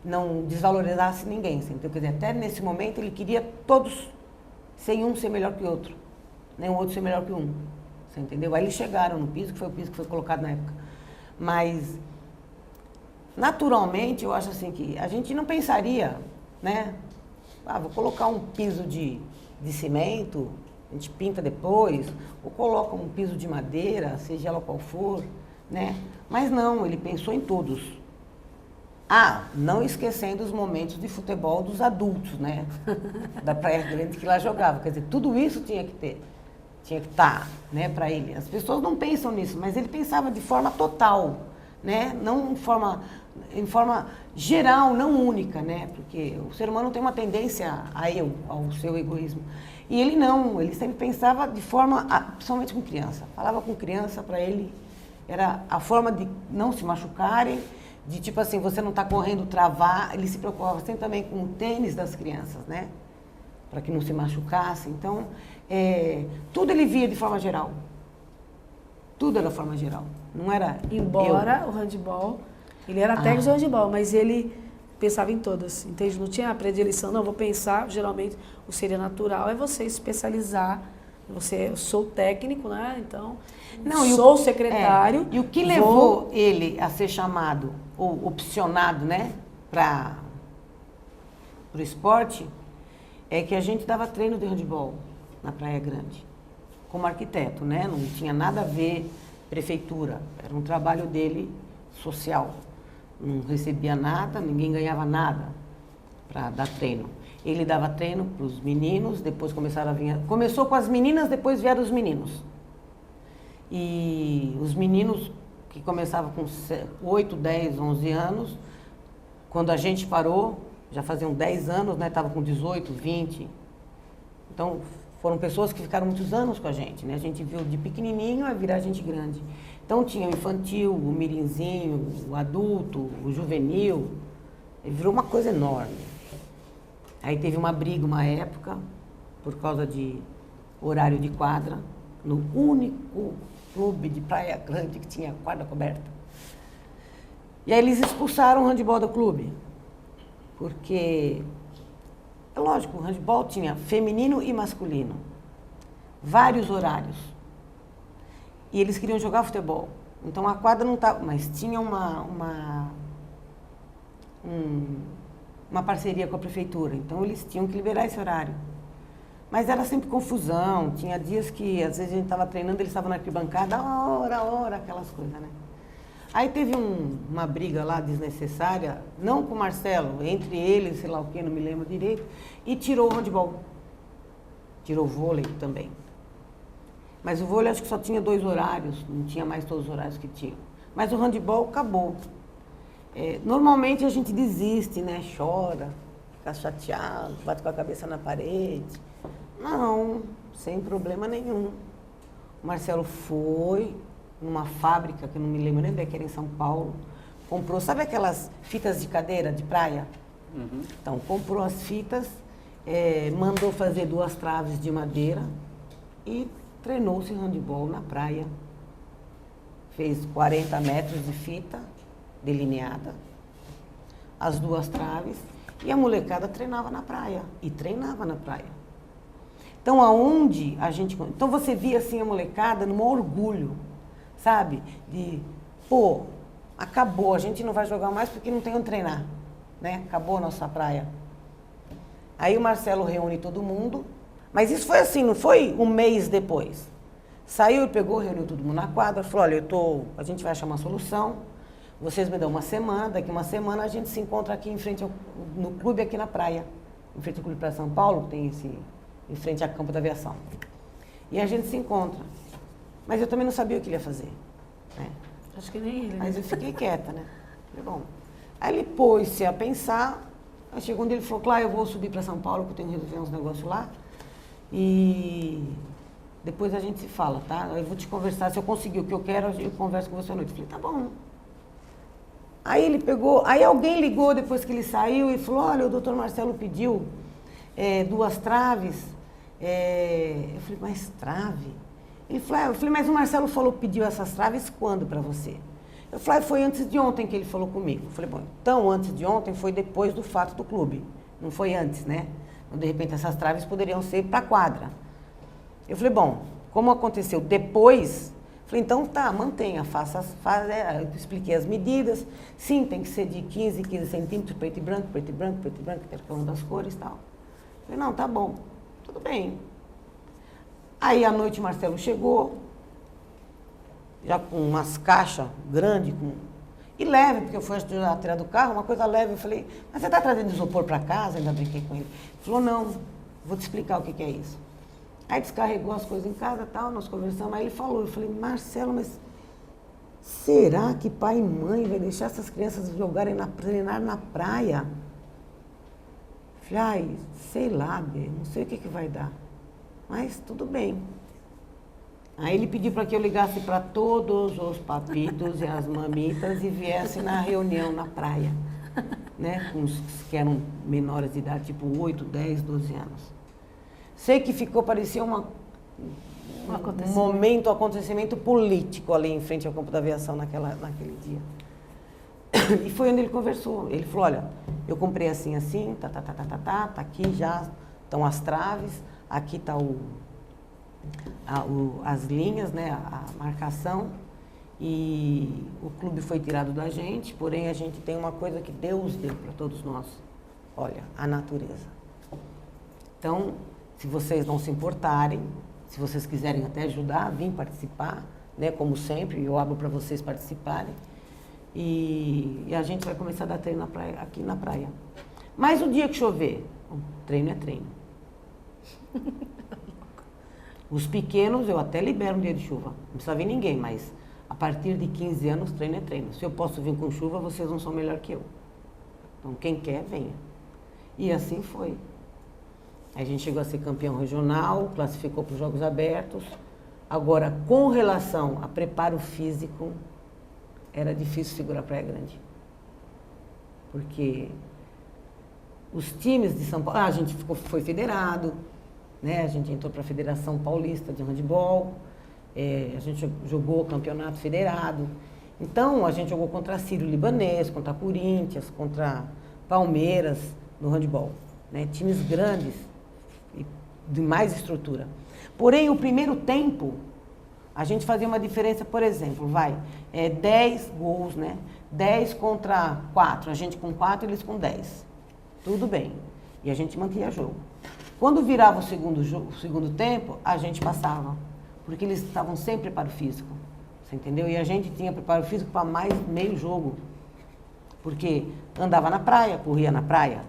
[SPEAKER 2] Não desvalorizasse ninguém, você entendeu? Quer dizer, até nesse momento ele queria todos, sem um ser melhor que o outro, nem o outro ser melhor que um, você entendeu? Aí eles chegaram no piso, que foi o piso que foi colocado na época. Mas, naturalmente, eu acho assim que a gente não pensaria, né? Vou colocar um piso de cimento, a gente pinta depois, ou coloca um piso de madeira, seja ela qual for, né? Mas não, ele pensou em todos. Não esquecendo os momentos de futebol dos adultos, né? Da Praia Grande que lá jogava. Quer dizer, tudo isso tinha que estar, né, para ele. As pessoas não pensam nisso, mas ele pensava de forma total, né? Não em forma geral, não única, né? Porque o ser humano tem uma tendência ao seu egoísmo. E ele não, ele sempre pensava de forma, principalmente com criança. Falava com criança, para ele era a forma de não se machucarem, de tipo assim, você não está correndo, travar. Ele se preocupava sempre também com o tênis das crianças, né? Para que não se machucassem. Então, tudo ele via de forma geral. Tudo era de forma geral. Não era
[SPEAKER 3] Embora o handebol, ele era técnico de handebol, mas ele pensava em todas, entende? Não tinha a predileção, não, vou pensar, geralmente o seria natural é você especializar, eu sou técnico, né? Então, sou secretário.
[SPEAKER 2] E o que levou ele a ser chamado, ou opcionado, né, para o esporte, é que a gente dava treino de handebol na Praia Grande, como arquiteto, né? Não tinha nada a ver prefeitura, era um trabalho dele social. Não recebia nada, ninguém ganhava nada para dar treino. Ele dava treino para os meninos, depois começaram a vir... Começou com as meninas, depois vieram os meninos. E os meninos que começavam com 8, 10, 11 anos, quando a gente parou, já faziam 10 anos, né? Estavam com 18, 20. Então, foram pessoas que ficaram muitos anos com a gente, né? A gente viu de pequenininho a virar gente grande. Então tinha o infantil, o mirinzinho, o adulto, o juvenil, e virou uma coisa enorme. Aí teve uma briga uma época, por causa de horário de quadra, no único clube de Praia Grande que tinha quadra coberta. E aí eles expulsaram o handebol do clube, porque, é lógico, o handebol tinha feminino e masculino, vários horários. E eles queriam jogar futebol. Então a quadra não estava, mas tinha uma parceria com a prefeitura. Então eles tinham que liberar esse horário. Mas era sempre confusão. Tinha dias que às vezes a gente estava treinando, eles estavam na arquibancada, hora, aquelas coisas, né? Aí teve uma briga lá desnecessária, não com o Marcelo, entre eles, sei lá o que, não me lembro direito, e tirou o handebol. Tirou o vôlei também. Mas o vôlei acho que só tinha 2 horários, não tinha mais todos os horários que tinha. Mas o handebol acabou. Normalmente a gente desiste, né? Chora, fica chateado, bate com a cabeça na parede. Não, sem problema nenhum. O Marcelo foi numa fábrica, que eu não me lembro nem bem, que era em São Paulo, comprou, sabe aquelas fitas de cadeira de praia?
[SPEAKER 1] Uhum.
[SPEAKER 2] Então, comprou as fitas, mandou fazer 2 traves de madeira e treinou-se handebol na praia. Fez 40 metros de fita delineada, as 2 traves, e a molecada treinava na praia. E treinava na praia. Então, aonde a gente... Então, você via assim a molecada num orgulho, sabe? De, pô, acabou, a gente não vai jogar mais porque não tem onde treinar, né? Acabou a nossa praia. Aí o Marcelo reúne todo mundo, mas isso foi assim, não foi um mês depois. Saiu e pegou, reuniu todo mundo na quadra, falou, olha, a gente vai achar uma solução, vocês me dão uma semana, daqui uma semana a gente se encontra aqui em frente no clube aqui na praia, em frente ao Clube Praia São Paulo, tem em frente ao Campo da Aviação. E a gente se encontra. Mas eu também não sabia o que ele ia fazer, né?
[SPEAKER 3] Acho que nem ele.
[SPEAKER 2] Mas eu fiquei quieta, né? Falei, bom. Aí ele pôs-se a pensar, aí chegou um dia ele falou, claro, eu vou subir para São Paulo, que eu tenho que resolver uns negócios lá, e depois a gente se fala, tá? Eu vou te conversar, se eu conseguir o que eu quero, eu converso com você à noite. Eu falei, tá bom. Aí ele pegou, aí alguém ligou depois que ele saiu e falou, olha, o doutor Marcelo pediu 2 traves. Eu falei, mas trave? Ele falou, eu falei, mas o Marcelo pediu essas traves quando para você? Eu falei, foi antes de ontem que ele falou comigo. Eu falei, bom, então antes de ontem foi depois do fato do clube, não foi antes, né? Então, de repente essas traves poderiam ser para a quadra. Eu falei, bom, como aconteceu depois, falei, então tá, mantenha, eu expliquei as medidas, sim, tem que ser de 15 centímetros, preto e branco, intercalando das cores e tal. Eu falei, não, tá bom, tudo bem. Aí à noite o Marcelo chegou, já com umas caixas grandes, e leve, porque eu fui tirar do carro, uma coisa leve. Eu falei, mas você está trazendo isopor para casa? Ainda brinquei com ele. Ele falou, não, vou te explicar o que é isso. Aí descarregou as coisas em casa e tal, nós conversamos, aí ele falou, eu falei, Marcelo, mas será que pai e mãe vai deixar essas crianças treinar na praia? Eu falei, ai, sei lá, Bê, não sei o que vai dar, mas tudo bem. Aí ele pediu para que eu ligasse para todos os papitos e as mamitas e viesse na reunião na praia, né, com os que eram menores de idade, tipo 8, 10, 12 anos. Sei que parecia um acontecimento político ali em frente ao Campo da Aviação naquele dia. E foi onde ele conversou. Ele falou, olha, eu comprei assim, tá aqui já estão as traves, aqui está as linhas, né, a marcação, e o clube foi tirado da gente, porém a gente tem uma coisa que Deus deu para todos nós, olha, a natureza. Então, se vocês não se importarem, se vocês quiserem até ajudar, vir participar, né, como sempre, eu abro para vocês participarem, e a gente vai começar a dar treino aqui na praia. Mas o dia que chover, o treino é treino. Os pequenos eu até libero um dia de chuva, não precisa vir ninguém, mas a partir de 15 anos treino é treino. Se eu posso vir com chuva, vocês não são melhor que eu. Então quem quer, venha. E assim foi. A gente chegou a ser campeão regional, classificou para os Jogos Abertos, Agora, com relação a preparo físico, era difícil segurar a Praia Grande. Porque os times de São Paulo... a gente foi federado, né? A gente entrou para a Federação Paulista de Handebol, a gente jogou o campeonato federado. Então, a gente jogou contra Sírio-Libanês, contra Corinthians, contra Palmeiras no handebol, né? Times grandes e de mais estrutura. Porém, o primeiro tempo, a gente fazia uma diferença, por exemplo, 10 gols, né? 10 contra 4, a gente com 4, eles com 10. Tudo bem. E a gente mantinha jogo. Quando virava o segundo tempo, a gente passava, porque eles estavam sem preparo físico, você entendeu? E a gente tinha preparo físico para mais meio jogo, porque andava na praia, corria na praia,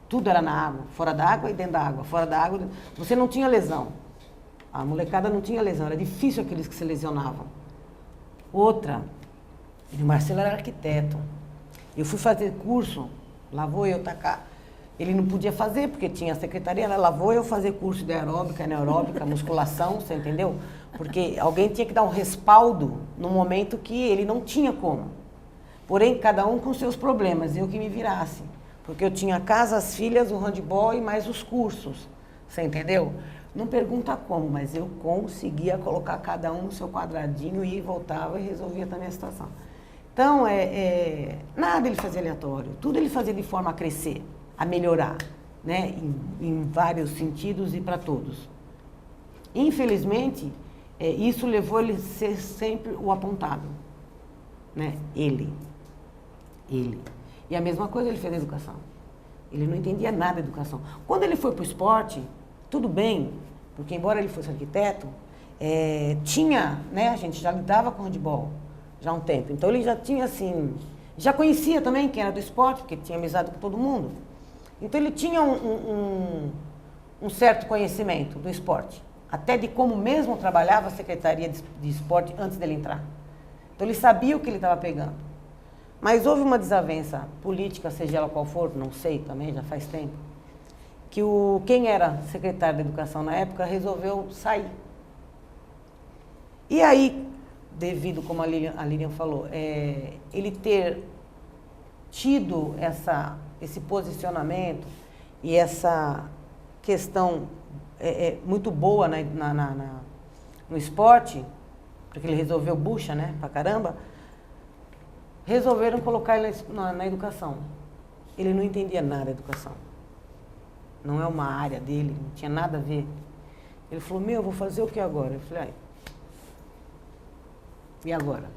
[SPEAKER 2] tudo era na água, fora da água e dentro da água, fora da água, você não tinha lesão. A molecada não tinha lesão, era difícil aqueles que se lesionavam. Outra, o Marcelo era arquiteto. Eu fui fazer curso, lá vou eu tacar. Ele não podia fazer, porque tinha a secretaria, lá vou eu fazer curso de aeróbica, anaeróbica, musculação, você entendeu? Porque alguém tinha que dar um respaldo no momento que ele não tinha como. Porém, cada um com seus problemas, eu que me virasse. Porque eu tinha a casa, as filhas, o handebol e mais os cursos, você entendeu? Não pergunta como, mas eu conseguia colocar cada um no seu quadradinho e voltava e resolvia também a situação. Então, nada ele fazia aleatório, tudo ele fazia de forma a crescer, a melhorar, né? Em vários sentidos e para todos. Infelizmente, isso levou ele a ser sempre o apontado, né? Ele. E a mesma coisa ele fez na educação. Ele não entendia nada de educação. Quando ele foi para o esporte, tudo bem, porque embora ele fosse arquiteto, tinha, né, a gente já lidava com handebol já há um tempo. Então ele já tinha assim, já conhecia também quem era do esporte, porque tinha amizade com todo mundo. Então ele tinha um certo conhecimento do esporte, até de como mesmo trabalhava a Secretaria de Esporte antes dele entrar. Então ele sabia o que ele estava pegando. Mas houve uma desavença política, seja ela qual for, não sei também, já faz tempo, que quem era secretário da Educação na época resolveu sair. E aí, devido, como a Lilian falou, ele ter tido esse posicionamento e essa questão muito boa no esporte, porque ele resolveu bucha, né, pra caramba, resolveram colocar ele na educação. Ele não entendia nada da educação. Não é uma área dele, não tinha nada a ver. Ele falou, eu vou fazer o que agora? Eu falei, e agora?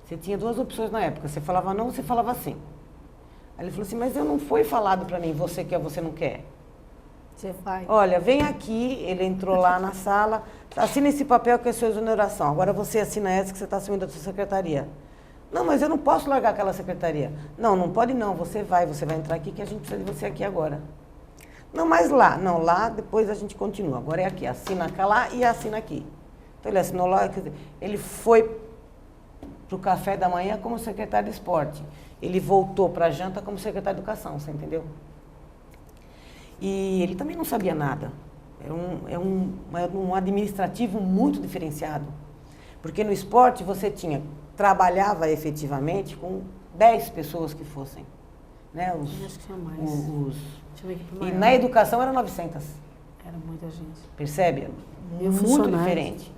[SPEAKER 2] Você tinha duas opções na época, você falava não, você falava sim. Aí ele falou assim, mas não foi falado pra mim, você quer, você não quer.
[SPEAKER 3] Você vai.
[SPEAKER 2] Olha, vem aqui, ele entrou lá na sala, assina esse papel que é sua exoneração, agora você assina essa que você está assumindo a sua secretaria. Não, mas eu não posso largar aquela secretaria. Não pode não, você vai entrar aqui que a gente precisa de você aqui agora. Não, mas lá depois a gente continua. Agora é aqui, assina lá e assina aqui. Então ele assinou lá, quer dizer, ele foi para o café da manhã como secretário de esporte. Ele voltou para a janta como secretário de educação, você entendeu? E ele também não sabia nada. É um administrativo muito diferenciado. Porque no esporte você trabalhava efetivamente com 10 pessoas que fossem. Né?
[SPEAKER 3] Acho que tinha mais.
[SPEAKER 2] E na educação eram 900.
[SPEAKER 3] Era muita gente.
[SPEAKER 2] Percebe? Muito diferente.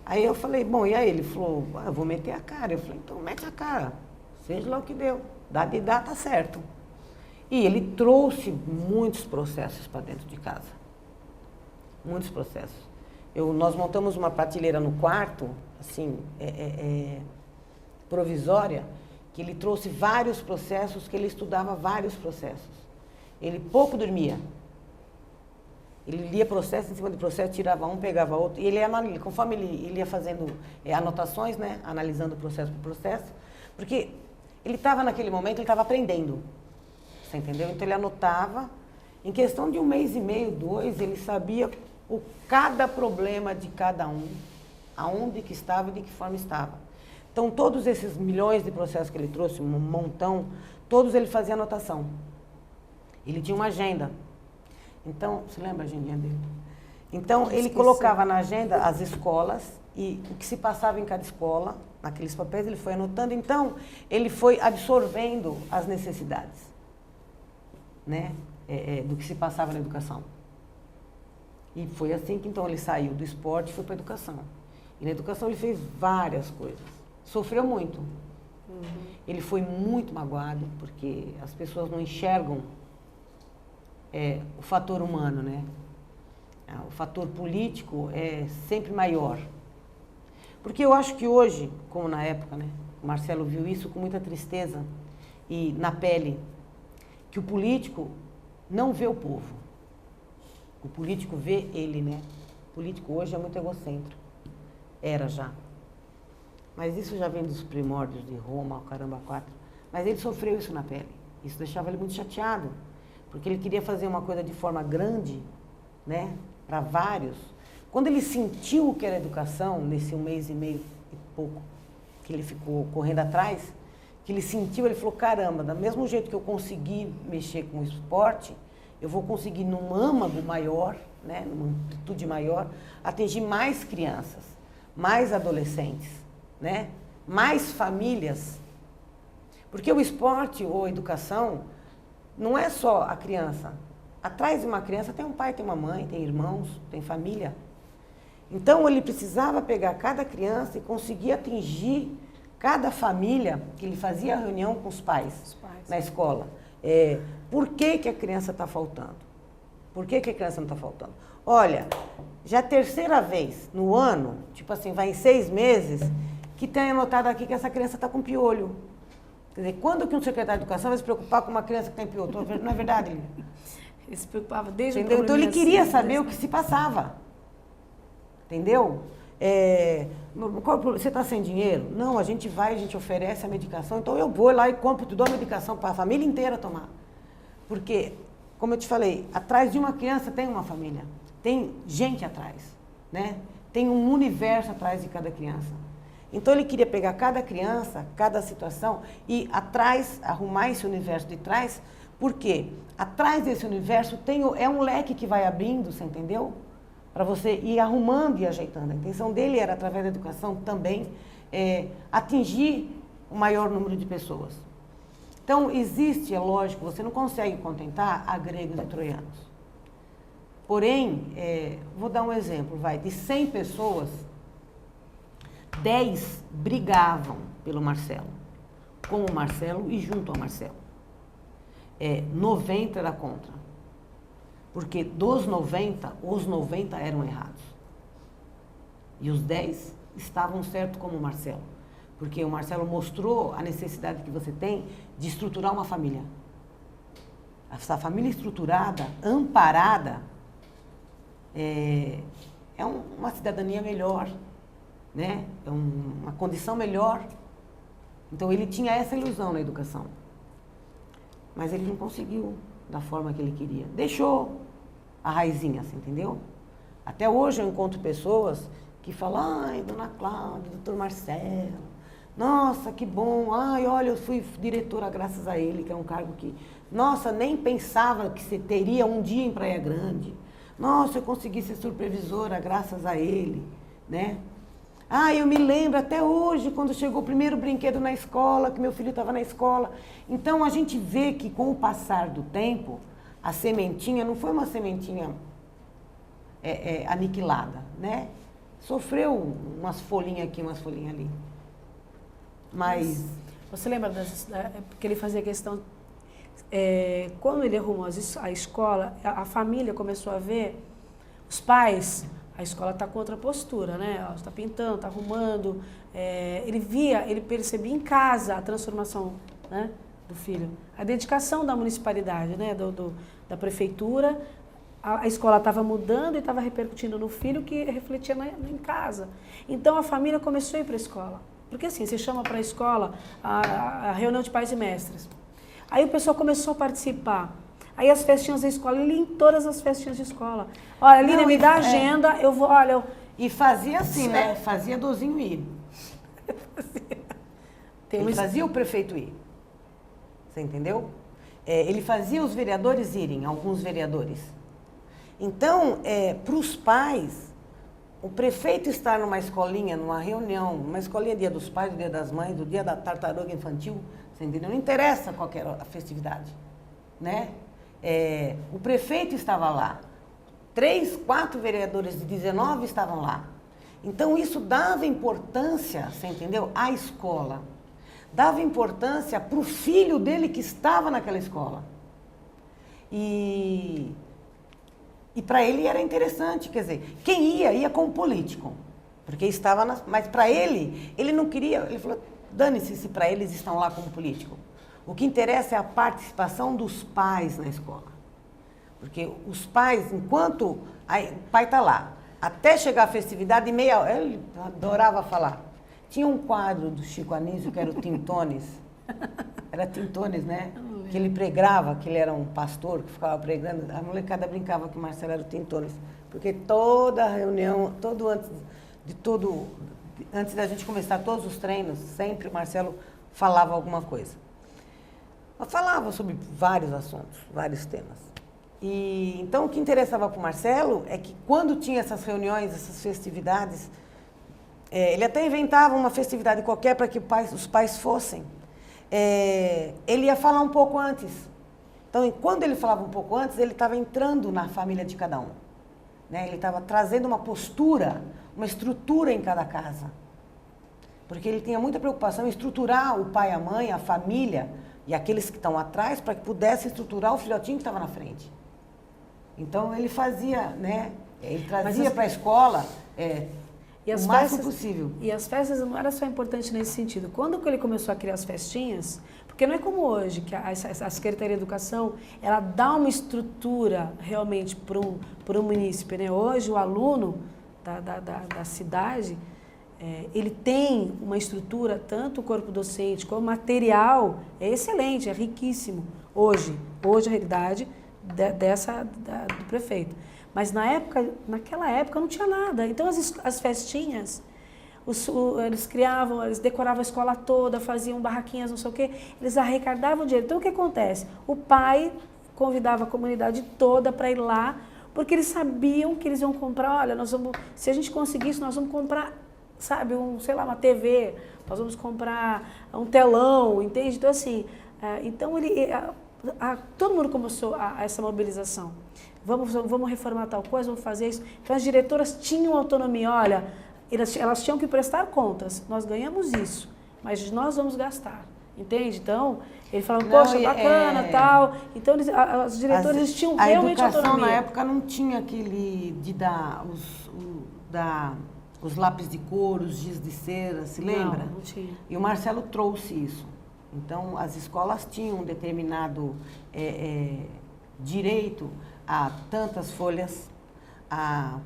[SPEAKER 2] Aí eu falei, e aí? Ele falou, eu vou meter a cara. Eu falei, então mete a cara. Seja lá o que deu. Dá de dar, tá certo. E ele trouxe muitos processos para dentro de casa. Muitos processos. Nós montamos uma prateleira no quarto, assim, provisória, que ele trouxe vários processos, que ele estudava vários processos. Ele pouco dormia. Ele lia processo em cima de processo, tirava um, pegava outro. E ele, conforme ele ia fazendo anotações, né, analisando processo por processo, porque ele estava naquele momento, ele estava aprendendo. Você entendeu? Então ele anotava. Em questão de 1 mês e meio, 2, ele sabia cada problema de cada um, aonde que estava e de que forma estava. Então, todos esses milhões de processos que ele trouxe, um montão, todos ele fazia anotação. Ele tinha uma agenda. Então, você lembra a agendinha dele? Então, ele colocava na agenda as escolas e o que se passava em cada escola, naqueles papéis, ele foi anotando. Então, ele foi absorvendo as necessidades, né, do que se passava na educação. E foi assim que, então, ele saiu do esporte e foi para a educação. E na educação ele fez várias coisas. Sofreu muito. Ele foi muito magoado, porque as pessoas não enxergam o fator humano, né? O fator político é sempre maior. Porque eu acho que hoje, como na época, né, o Marcelo viu isso com muita tristeza e na pele, que o político não vê o povo. O político vê ele, né? O político hoje é muito egocêntrico. Era já. Mas isso já vem dos primórdios de Roma, o caramba quatro. Mas ele sofreu isso na pele. Isso deixava ele muito chateado. Porque ele queria fazer uma coisa de forma grande, né? Para vários. Quando ele sentiu o que era educação, nesse 1 mês e meio e pouco, que ele ficou correndo atrás, que ele sentiu, ele falou, caramba, do mesmo jeito que eu consegui mexer com o esporte, eu vou conseguir num âmago maior, né? Numa amplitude maior, atingir mais crianças, mais adolescentes, né? Mais famílias. Porque o esporte ou a educação não é só a criança. Atrás de uma criança tem um pai, tem uma mãe, tem irmãos, tem família. Então ele precisava pegar cada criança e conseguir atingir cada família, que ele fazia reunião com os pais na escola. Por que que a criança está faltando? Por que que a criança não está faltando? Olha, já é a 3ª vez no ano, tipo assim, vai em 6 meses, que tem anotado aqui que essa criança está com piolho. Quer dizer, quando que um secretário de educação vai se preocupar com uma criança que tem piolho? Não é verdade, Lívia?
[SPEAKER 3] Ele se preocupava desde
[SPEAKER 2] Entendeu? Então ele queria saber o que se passava. Entendeu? Você está sem dinheiro? Não, a gente vai, a gente oferece a medicação, então eu vou lá e compro, te dou a medicação para a família inteira tomar. Porque, como eu te falei, atrás de uma criança tem uma família, tem gente atrás, né? Tem um universo atrás de cada criança. Então ele queria pegar cada criança, cada situação e atrás, arrumar esse universo de trás, porque atrás desse universo é um leque que vai abrindo, você entendeu? Para você ir arrumando e ajeitando. A intenção dele era, através da educação também, atingir o maior número de pessoas. Então, existe, é lógico, você não consegue contentar a gregos e troianos. Porém, vou dar um exemplo, de 100 pessoas, 10 brigavam pelo Marcelo, com o Marcelo e junto ao Marcelo. 90 era contra. Porque dos 90, os 90 eram errados. E os 10 estavam certos como o Marcelo. Porque o Marcelo mostrou a necessidade que você tem de estruturar uma família. Essa família estruturada, amparada, é uma cidadania melhor, né? É uma condição melhor. Então ele tinha essa ilusão na educação. Mas ele não conseguiu da forma que ele queria. Deixou a raizinha, assim, entendeu? Até hoje eu encontro pessoas que falam, ai, dona Cláudia, doutor Marcelo, nossa, que bom, ai, olha, eu fui diretora graças a ele, que é um cargo que, nossa, nem pensava que você teria um dia em Praia Grande. Nossa, eu consegui ser supervisora graças a ele, né? Ah, eu me lembro até hoje, quando chegou o primeiro brinquedo na escola, que meu filho estava na escola. Então, a gente vê que com o passar do tempo, a sementinha não foi uma sementinha aniquilada, né? Sofreu umas folhinhas aqui, umas folhinhas ali. Mas...
[SPEAKER 3] Você lembra porque ele fazia questão... quando ele arrumou a escola, a família começou a ver, os pais... A escola está com outra postura, né? Está pintando, está arrumando. Ele percebia em casa a transformação, né, do filho. A dedicação da municipalidade, né, da prefeitura. A escola estava mudando e estava repercutindo no filho, que refletia em casa. Então a família começou a ir para a escola. Porque assim, você chama para a escola a reunião de pais e mestres. Aí o pessoal começou a participar. Aí as festinhas da escola, ele ia em todas as festinhas de escola. Olha, Línia, me dá a agenda, eu vou, olha...
[SPEAKER 2] E fazia assim, né? Fazia dozinho ir. Ele fazia o prefeito ir. Você entendeu? Ele fazia os vereadores irem, alguns vereadores. Então, para os pais, o prefeito estar numa escolinha, numa reunião, numa escolinha Dia dos Pais, do Dia das Mães, do Dia da Tartaruga Infantil, você entendeu? Não interessa qual que era a festividade, né? O prefeito estava lá, 3, 4 vereadores de 19 estavam lá. Então, isso dava importância, você entendeu? À escola. Dava importância para o filho dele que estava naquela escola. E para ele era interessante, quer dizer, quem ia como político, porque estava mas para ele não queria, ele falou, dane-se se para eles estão lá como político. O que interessa é a participação dos pais na escola. Porque os pais, enquanto o pai está lá, até chegar a festividade, meia hora, ele adorava falar. Tinha um quadro do Chico Anísio, que era o Tintones. Era Tintones, né? Que ele pregava, que ele era um pastor que ficava pregando. A molecada brincava que o Marcelo era o Tintones. Porque toda reunião, antes da gente começar todos os treinos, sempre o Marcelo falava alguma coisa. Falava sobre vários assuntos, vários temas. E então o que interessava para o Marcelo é que quando tinha essas reuniões, essas festividades, ele até inventava uma festividade qualquer para que os pais fossem. Ele ia falar um pouco antes. Então, quando ele falava um pouco antes, ele estava entrando na família de cada um, né? Ele estava trazendo uma postura, uma estrutura em cada casa. Porque ele tinha muita preocupação em estruturar o pai, a mãe, a família e aqueles que estão atrás para que pudesse estruturar o filhotinho que estava na frente. Então, ele fazia, né? Ele trazia para a escola o máximo possível.
[SPEAKER 3] E as festas não era só importante nesse sentido. Quando ele começou a criar as festinhas, porque não é como hoje, que a Secretaria de Educação, ela dá uma estrutura realmente para um munícipe, né? Hoje, o aluno da cidade, ele tem uma estrutura, tanto o corpo docente como o material, é excelente, é riquíssimo. Hoje a realidade do prefeito. Mas naquela época não tinha nada. Então as festinhas, eles decoravam a escola toda, faziam barraquinhas, não sei o quê, eles arrecadavam dinheiro. Então o que acontece? O pai convidava a comunidade toda para ir lá, porque eles sabiam que eles iam comprar, olha, se a gente conseguir isso, nós vamos comprar, sabe, uma TV, nós vamos comprar um telão, entende? Então assim, todo mundo começou essa mobilização. Vamos reformar tal coisa, vamos fazer isso. Então, as diretoras tinham autonomia. Olha, elas tinham que prestar contas. Nós ganhamos isso, mas nós vamos gastar. Entende? Então, ele falava, poxa, bacana, tal. Então, as diretoras tinham realmente autonomia.
[SPEAKER 2] A educação, na época, não tinha aquele de dar os lápis de cor, os giz de cera, se lembra?
[SPEAKER 3] Não tinha.
[SPEAKER 2] E o Marcelo trouxe isso. Então, as escolas tinham um determinado direito a tantas folhas, a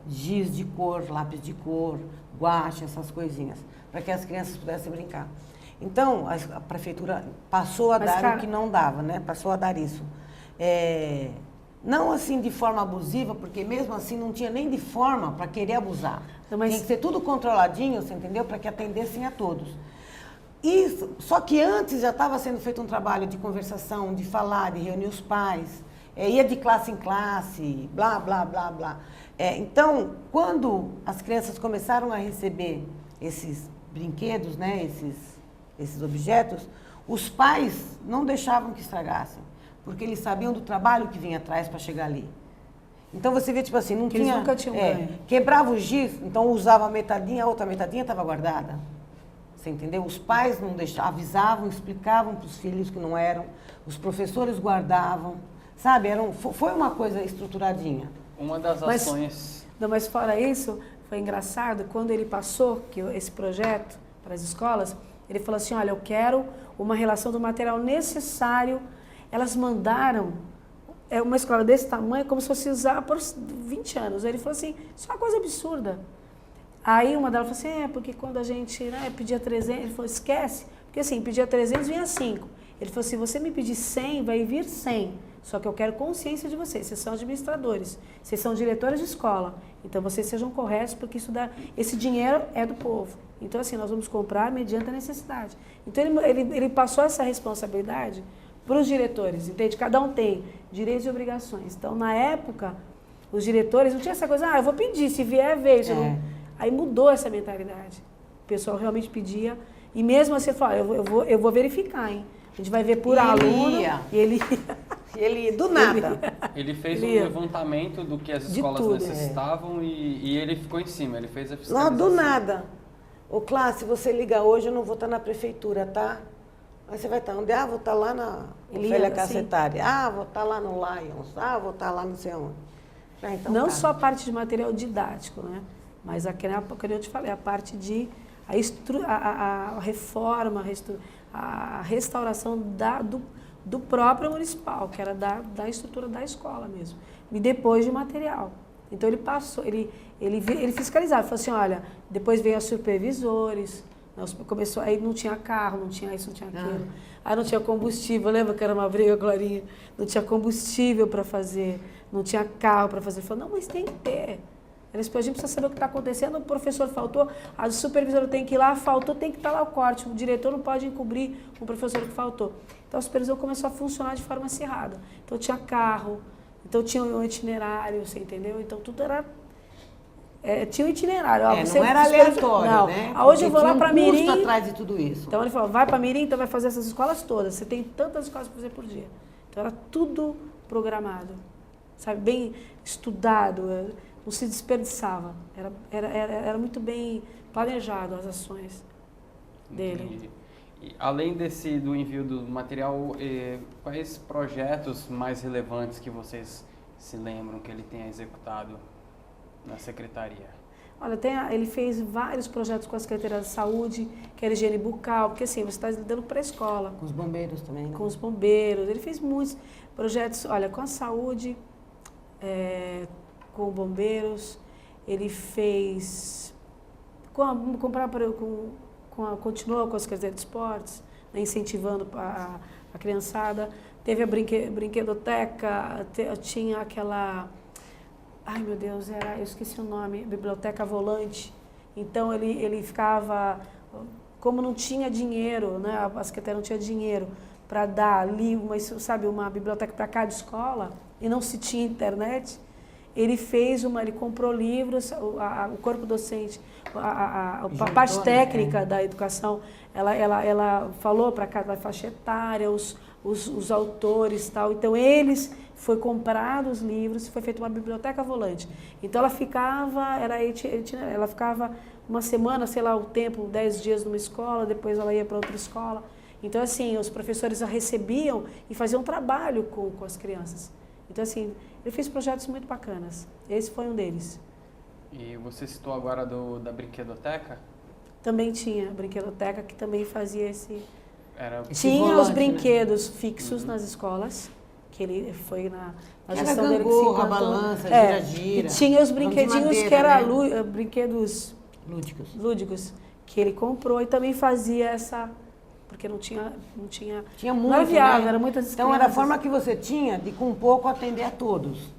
[SPEAKER 2] giz de cor, lápis de cor, guache, essas coisinhas, para que as crianças pudessem brincar. Então, a prefeitura passou a dar o que não dava, né? Passou a dar isso. Não assim de forma abusiva, porque mesmo assim não tinha nem de forma para querer abusar. Tinha que ser tudo controladinho, você entendeu? Para que atendessem a todos. Só que antes já estava sendo feito um trabalho de conversação, de falar, de reunir os pais, ia de classe em classe, blá, blá, blá, blá. Então, quando as crianças começaram a receber esses brinquedos, né, esses objetos, os pais não deixavam que estragassem, porque eles sabiam do trabalho que vinha atrás para chegar ali. Então, você vê, tipo assim,
[SPEAKER 3] eles nunca tinham ganho.
[SPEAKER 2] Quebrava o giz, então usava a metadinha, a outra metadinha estava guardada. Você entendeu? Os pais não deixavam, avisavam, explicavam para os filhos que não eram, os professores guardavam, sabe? Foi uma coisa estruturadinha.
[SPEAKER 1] Uma das ações...
[SPEAKER 3] Mas fora isso, foi engraçado, quando ele passou esse projeto para as escolas, ele falou assim, olha, eu quero uma relação do material necessário. Elas mandaram uma escola desse tamanho, como se fosse usar por 20 anos. Aí ele falou assim, isso é uma coisa absurda. Aí uma delas falou assim, porque quando a gente pedia 300, ele falou, esquece, porque assim, pedia 300, vinha 5. Ele falou, se você me pedir 100, vai vir 100, só que eu quero consciência de vocês são administradores, vocês são diretores de escola, então vocês sejam corretos, porque esse dinheiro é do povo. Então assim, nós vamos comprar mediante a necessidade. Então ele passou essa responsabilidade para os diretores, entende? Cada um tem direitos e obrigações. Então, na época, os diretores não tinha essa coisa, eu vou pedir, se vier, veio. Aí mudou essa mentalidade. O pessoal realmente pedia. E mesmo assim, fala, eu vou verificar, hein? A gente vai ver por aluno. E ele
[SPEAKER 2] Ele do nada.
[SPEAKER 1] Ele fez um levantamento do que as escolas necessitavam e ele ficou em cima, ele fez a fiscalização.
[SPEAKER 2] Não, do nada. Ô, Cláudio, se você ligar hoje, eu não vou estar na prefeitura, tá? Aí você vai estar onde? Vou estar lá na Ofélia Cacetária. Vou estar lá no Lions. Vou estar lá não sei onde. Então,
[SPEAKER 3] não só a parte de material didático, né? Mas como eu te falei, a parte de a reforma, a restauração do próprio municipal, que era da estrutura da escola mesmo. E depois de material. Então ele passou, ele fiscalizava, falou assim, olha, depois veio os supervisores, começou, aí não tinha carro, não tinha isso, não tinha aquilo. Aí não tinha combustível, lembra que era uma briga, Glorinha? Não tinha combustível para fazer, não tinha carro para fazer. Ele falou, não, mas tem que ter. A gente precisa saber o que está acontecendo, o professor faltou, a supervisora tem que ir lá, faltou, tem que estar lá o corte, o diretor não pode encobrir o professor que faltou. Então a supervisora começou a funcionar de forma acirrada. Então tinha carro, então tinha um itinerário, você entendeu? Então tudo era... tinha um itinerário.
[SPEAKER 2] Não era aleatório, né?
[SPEAKER 3] Hoje eu vou lá para Mirim...
[SPEAKER 2] atrás de tudo isso.
[SPEAKER 3] Então ele falou, vai para Mirim, então vai fazer essas escolas todas. Você tem tantas escolas para fazer por dia. Então era tudo programado, sabe? Bem estudado, não se desperdiçava. Era muito bem planejado as ações dele.
[SPEAKER 1] E, além do envio do material, quais projetos mais relevantes que vocês se lembram que ele tenha executado na secretaria?
[SPEAKER 3] Olha, ele fez vários projetos com a Secretaria de Saúde, que era higiene bucal, porque assim, você está lidando para a escola.
[SPEAKER 2] Com os bombeiros também, né?
[SPEAKER 3] Com os bombeiros. Ele fez muitos projetos, olha, com a saúde, com bombeiros. Ele fez... continuou com a Secretaria de Esportes, né, incentivando a criançada. Teve a brinquedoteca, tinha aquela... Ai, meu Deus, eu esqueci o nome, biblioteca volante. Então, ele ficava... Como não tinha dinheiro, né, a Secretaria não tinha dinheiro para dar ali, uma biblioteca para cada escola, e não se tinha internet, ele comprou livros, o corpo docente, a parte técnica da educação, ela falou para cada faixa etária, os autores e tal. Então, foi comprado os livros, foi feita uma biblioteca volante. Então, ela ficava uma semana, sei lá, o tempo, 10 dias numa escola, depois ela ia para outra escola. Então, assim, os professores a recebiam e faziam um trabalho com as crianças. Então, assim, ele fez projetos muito bacanas. Esse foi um deles.
[SPEAKER 1] E você citou agora da brinquedoteca?
[SPEAKER 3] Também tinha a brinquedoteca, que também fazia
[SPEAKER 2] Tinha
[SPEAKER 3] volante, os brinquedos fixos nas escolas, que ele foi na gestão dele que se encantou.
[SPEAKER 2] Balança, gira-gira.
[SPEAKER 3] E tinha os brinquedinhos que eram brinquedos lúdicos, que ele comprou e também fazia porque não tinha
[SPEAKER 2] muito,
[SPEAKER 3] não era viável,
[SPEAKER 2] né?
[SPEAKER 3] Era muitas
[SPEAKER 2] Então
[SPEAKER 3] crianças.
[SPEAKER 2] era a forma que você tinha de com pouco atender a todos.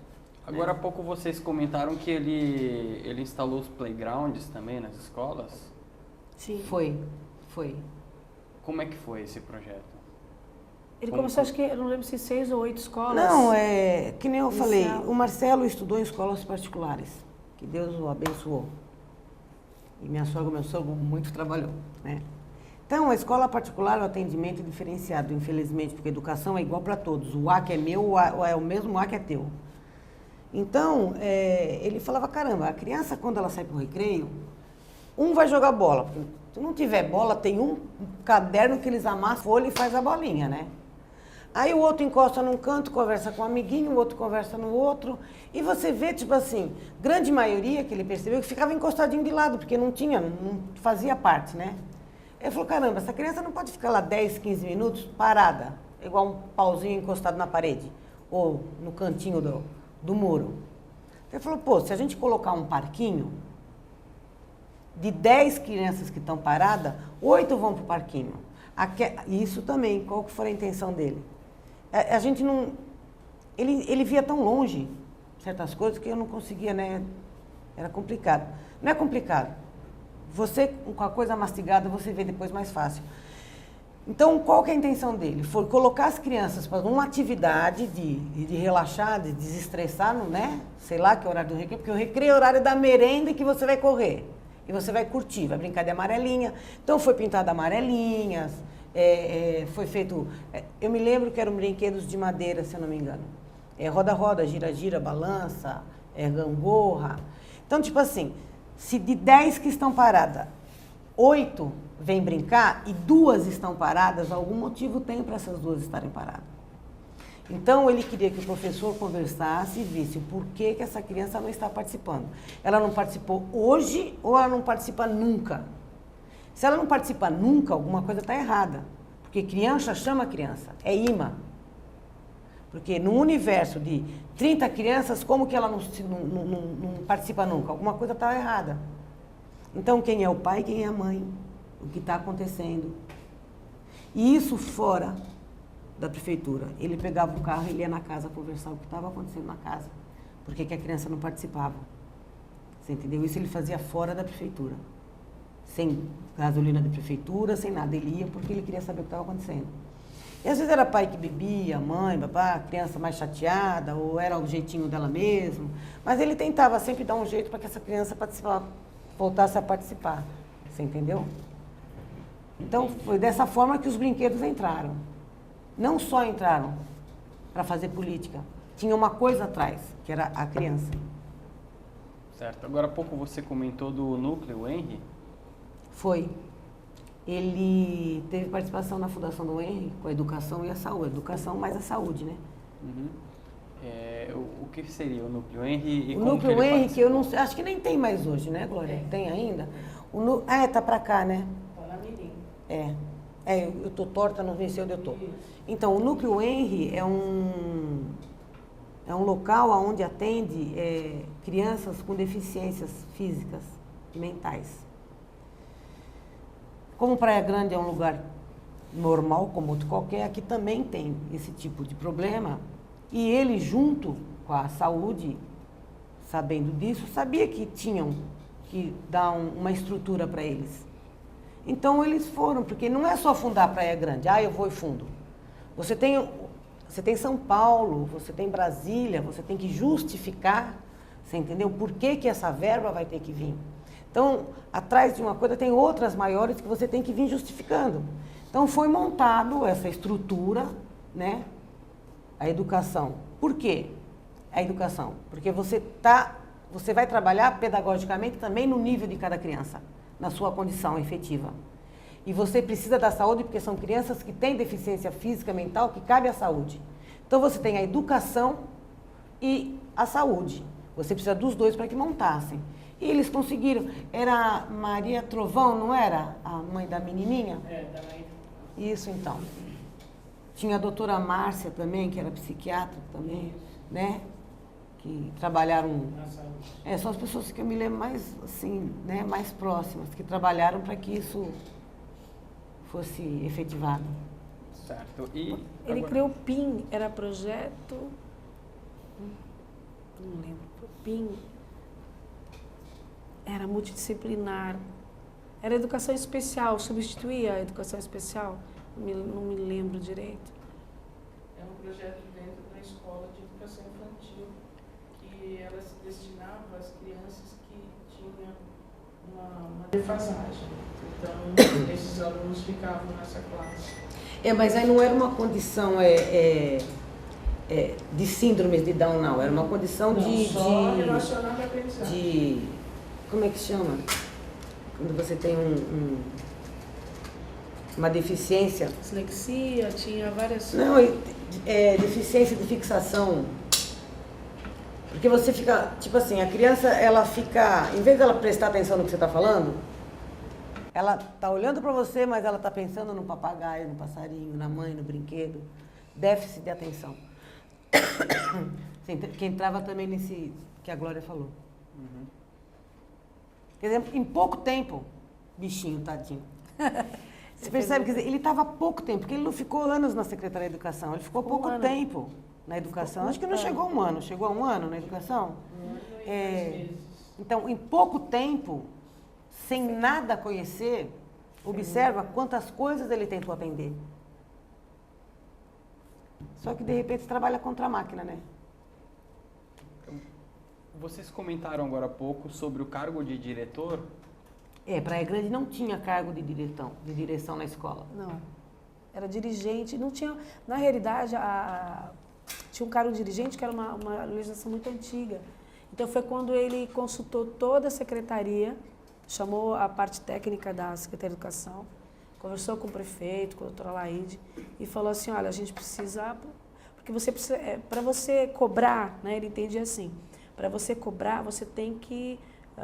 [SPEAKER 1] Agora há pouco vocês comentaram que ele instalou os playgrounds também nas escolas?
[SPEAKER 3] Sim.
[SPEAKER 2] Foi.
[SPEAKER 1] Como é que foi esse projeto?
[SPEAKER 3] Ele começou, acho que, eu não lembro se 6 ou 8 escolas.
[SPEAKER 2] Não, que nem eu falei, o Marcelo estudou em escolas particulares, que Deus o abençoou. E minha sogra, meu sogro, muito trabalhou, né? Então, a escola particular, o atendimento é diferenciado, infelizmente, porque a educação é igual para todos. O A que é meu, é o mesmo A que é teu. Então, ele falava, caramba, a criança, quando ela sai para o recreio, um vai jogar bola. Porque se não tiver bola, tem um caderno que eles amassam folha e faz a bolinha, né? Aí o outro encosta num canto, conversa com um amiguinho, o outro conversa no outro. E você vê, tipo assim, grande maioria que ele percebeu que ficava encostadinho de lado, porque não fazia parte, né? Ele falou, caramba, essa criança não pode ficar lá 10, 15 minutos parada, igual um pauzinho encostado na parede, ou no cantinho do muro. Ele falou, pô, se a gente colocar um parquinho, de 10 crianças que estão paradas, 8 vão para o parquinho. Isso também, qual que foi a intenção dele? A gente não... Ele via tão longe certas coisas que eu não conseguia, né? Era complicado. Não é complicado. Você, com a coisa mastigada, você vê depois mais fácil. Então, qual que é a intenção dele? Foi colocar as crianças para uma atividade de relaxar, de desestressar, né? Sei lá que é o horário do recreio, porque o recreio é o horário da merenda que você vai correr. E você vai curtir, vai brincar de amarelinha. Então, foi pintado amarelinhas, foi feito... eu me lembro que eram brinquedos de madeira, se eu não me engano. Roda-roda, gira-gira, balança, gangorra. Então, tipo assim, se de 10 que estão paradas, 8 vêm brincar e 2 estão paradas, algum motivo tem para essas 2 estarem paradas. Então, ele queria que o professor conversasse e visse o porquê que essa criança não está participando. Ela não participou hoje ou ela não participa nunca? Se ela não participa nunca, alguma coisa está errada. Porque criança chama criança, é imã. Porque no universo de 30 crianças, como que ela não participa nunca? Alguma coisa está errada. Então, quem é o pai, quem é a mãe? O que está acontecendo? E isso fora da prefeitura. Ele pegava o carro e ele ia na casa conversar o que estava acontecendo na casa. Por que a criança não participava? Você entendeu? Isso ele fazia fora da prefeitura. Sem gasolina da prefeitura, sem nada. Ele ia porque ele queria saber o que estava acontecendo. E às vezes era pai que bebia, mãe, babá, criança mais chateada, ou era o jeitinho dela mesmo. Mas ele tentava sempre dar um jeito para que essa criança voltasse a participar. Você entendeu? Então, foi dessa forma que os brinquedos entraram. Não só entraram para fazer política. Tinha uma coisa atrás, que era a criança.
[SPEAKER 1] Certo. Agora há pouco você comentou do núcleo Henry.
[SPEAKER 2] Foi. Ele teve participação na fundação do Henry com a educação e a saúde. Educação mais a saúde, né?
[SPEAKER 1] Uhum. O que seria o núcleo Henry e
[SPEAKER 2] o
[SPEAKER 1] como
[SPEAKER 2] núcleo
[SPEAKER 1] que ele
[SPEAKER 2] Henry, que eu não sei, acho que nem tem mais hoje, né, Glória? Tem ainda? Tá pra cá, né?
[SPEAKER 3] Tá na menina.
[SPEAKER 2] Eu tô torta, não sei onde eu tô. Então, o núcleo Henry é um local onde atende crianças com deficiências físicas e mentais. Como Praia Grande é um lugar normal, como outro qualquer, aqui também tem esse tipo de problema. E ele, junto com a saúde, sabendo disso, sabia que tinham que dar uma estrutura para eles. Então, eles foram, porque não é só fundar Praia Grande, eu vou e fundo. Você tem São Paulo, você tem Brasília, você tem que justificar, você entendeu? Por que essa verba vai ter que vir? Então, atrás de uma coisa tem outras maiores que você tem que vir justificando. Então, foi montado essa estrutura, né? A educação. Por quê? A educação. Porque você vai trabalhar pedagogicamente também no nível de cada criança, na sua condição efetiva. E você precisa da saúde porque são crianças que têm deficiência física, mental, que cabe à saúde. Então, você tem a educação e a saúde. Você precisa dos dois para que montassem. E eles conseguiram. Era Maria Trovão, não era? A mãe da menininha?
[SPEAKER 3] Da mãe.
[SPEAKER 2] Isso, então. Tinha a doutora Márcia também, que era psiquiatra também, né? Que trabalharam...
[SPEAKER 3] Na saúde.
[SPEAKER 2] São as pessoas que eu me lembro mais, assim, né? Mais próximas, que trabalharam para que isso fosse efetivado.
[SPEAKER 1] Certo. E
[SPEAKER 3] Ele criou o PIN, era projeto... Não lembro. O PIN... Era multidisciplinar. Era educação especial, substituía a educação especial. Não me lembro direito.
[SPEAKER 4] É um projeto dentro da escola de educação infantil que ela se destinava às crianças que tinham uma defasagem. Então, esses alunos ficavam nessa classe.
[SPEAKER 2] Mas aí não era uma condição de síndrome de Down, não. Era uma condição
[SPEAKER 4] Só relacionada à aprendizagem.
[SPEAKER 2] Como é que chama? Quando você tem uma deficiência.
[SPEAKER 3] Dislexia, tinha várias...
[SPEAKER 2] Não, deficiência de fixação. Porque você fica, tipo assim, a criança, ela fica, em vez dela prestar atenção no que você está falando, ela está olhando para você, mas ela está pensando no papagaio, no passarinho, na mãe, no brinquedo. Déficit de atenção. Que entrava também nesse que a Glória falou.
[SPEAKER 1] Uhum.
[SPEAKER 2] Quer dizer, em pouco tempo, bichinho, tadinho. Você percebe, quer dizer, ele estava há pouco tempo, porque ele não ficou anos na Secretaria de Educação, ele ficou pouco tempo na educação. Acho que não chegou a um ano. Chegou a um ano na educação?
[SPEAKER 4] meses.
[SPEAKER 2] Então, em pouco tempo, sem nada conhecer, Observa quantas coisas ele tentou atender. Só que de repente você trabalha contra a máquina, né?
[SPEAKER 1] Vocês comentaram agora há pouco sobre o cargo de diretor.
[SPEAKER 2] Praia Grande não tinha cargo de direção na escola.
[SPEAKER 3] Não. Era dirigente, não tinha... Na realidade, tinha um cargo de dirigente que era uma legislação muito antiga. Então foi quando ele consultou toda a secretaria, chamou a parte técnica da Secretaria de Educação, conversou com o prefeito, com a doutora Laide, e falou assim, olha, a gente precisa... Porque você precisa... para você cobrar, né, ele entendia assim, para você cobrar, você tem que...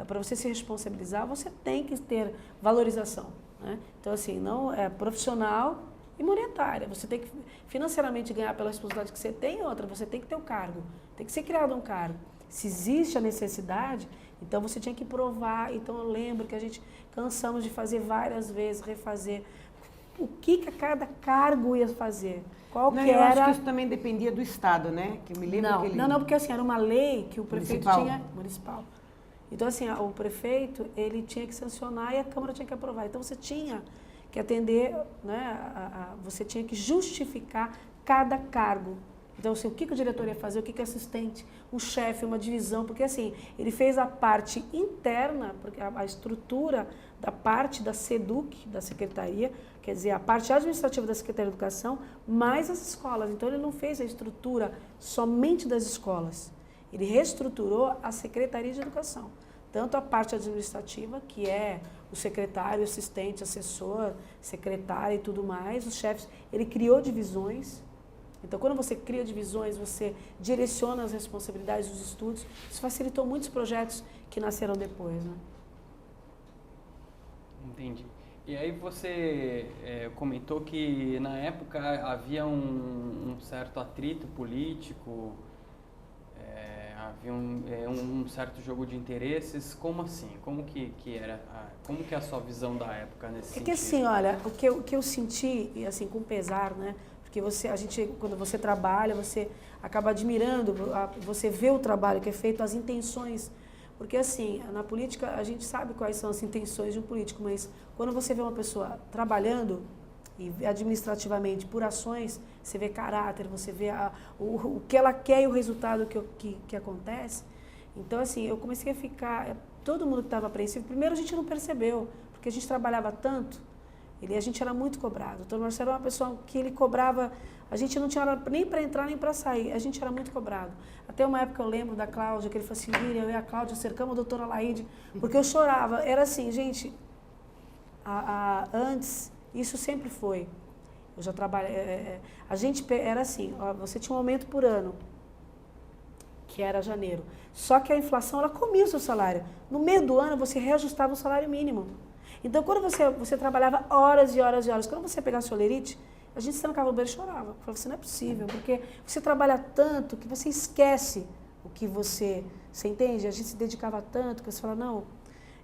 [SPEAKER 3] Para você se responsabilizar, você tem que ter valorização, né? Então, assim, não é profissional e monetária. Você tem que financeiramente ganhar pela responsabilidade que você tem e outra, você tem que ter um cargo, tem que ser criado um cargo. Se existe a necessidade, então você tinha que provar. Então, eu lembro que a gente cansamos de fazer várias vezes, refazer. O que cada cargo ia fazer? Qual
[SPEAKER 2] não,
[SPEAKER 3] que
[SPEAKER 2] eu
[SPEAKER 3] era...
[SPEAKER 2] acho que isso também dependia do Estado, né? Que eu me lembro que ele...
[SPEAKER 3] Não, porque assim, era uma lei que o prefeito
[SPEAKER 2] Municipal.
[SPEAKER 3] tinha... Municipal. Então, assim, o prefeito, ele tinha que sancionar e a Câmara tinha que aprovar. Então, você tinha que atender, né, você tinha que justificar cada cargo. Então, assim, o que o diretor ia fazer, o que o assistente, um chefe, uma divisão, porque, assim, ele fez a parte interna, porque a estrutura da parte da SEDUC, da Secretaria, quer dizer, a parte administrativa da Secretaria de Educação, mais as escolas. Então, ele não fez a estrutura somente das escolas. Ele reestruturou a Secretaria de Educação. Tanto a parte administrativa, que é o secretário, assistente, assessor, secretário e tudo mais, os chefes, ele criou divisões. Então, quando você cria divisões, você direciona as responsabilidades dos estudos. Isso facilitou muitos projetos que nasceram depois, né?
[SPEAKER 1] Entendi. E aí você comentou que na época havia um certo atrito político, havia um certo jogo de interesses. Como assim? Como que é a sua visão da época nesse sentido?
[SPEAKER 3] É que assim, olha, o que eu senti, e assim, com pesar, né? Porque quando você trabalha, você acaba admirando, você vê o trabalho que é feito, as intenções. Porque assim, na política a gente sabe quais são as intenções de um político, mas quando você vê uma pessoa trabalhando, e administrativamente por ações, você vê caráter, você vê o que ela quer e o resultado que acontece. Então, assim, eu comecei a ficar... Todo mundo que estava apreensivo, primeiro a gente não percebeu, porque a gente trabalhava tanto, a gente era muito cobrado. O doutor Marcelo era uma pessoa que ele cobrava... A gente não tinha hora nem para entrar, nem para sair. A gente era muito cobrado. Até uma época eu lembro da Cláudia, que ele falou assim, Líria, eu e a Cláudia cercamos a doutora Laide, porque eu chorava. Era assim, gente, antes... Isso sempre foi. Eu já trabalhei... a gente era assim, você tinha um aumento por ano, que era janeiro. Só que a inflação, ela comia o seu salário. No meio do ano, você reajustava o salário mínimo. Então, quando você trabalhava horas e horas e horas, quando você pegava a olerite, a gente sentava no banheiro e chorava. Falava assim, não é possível, porque você trabalha tanto que você esquece o que você entende? A gente se dedicava tanto que você fala, não...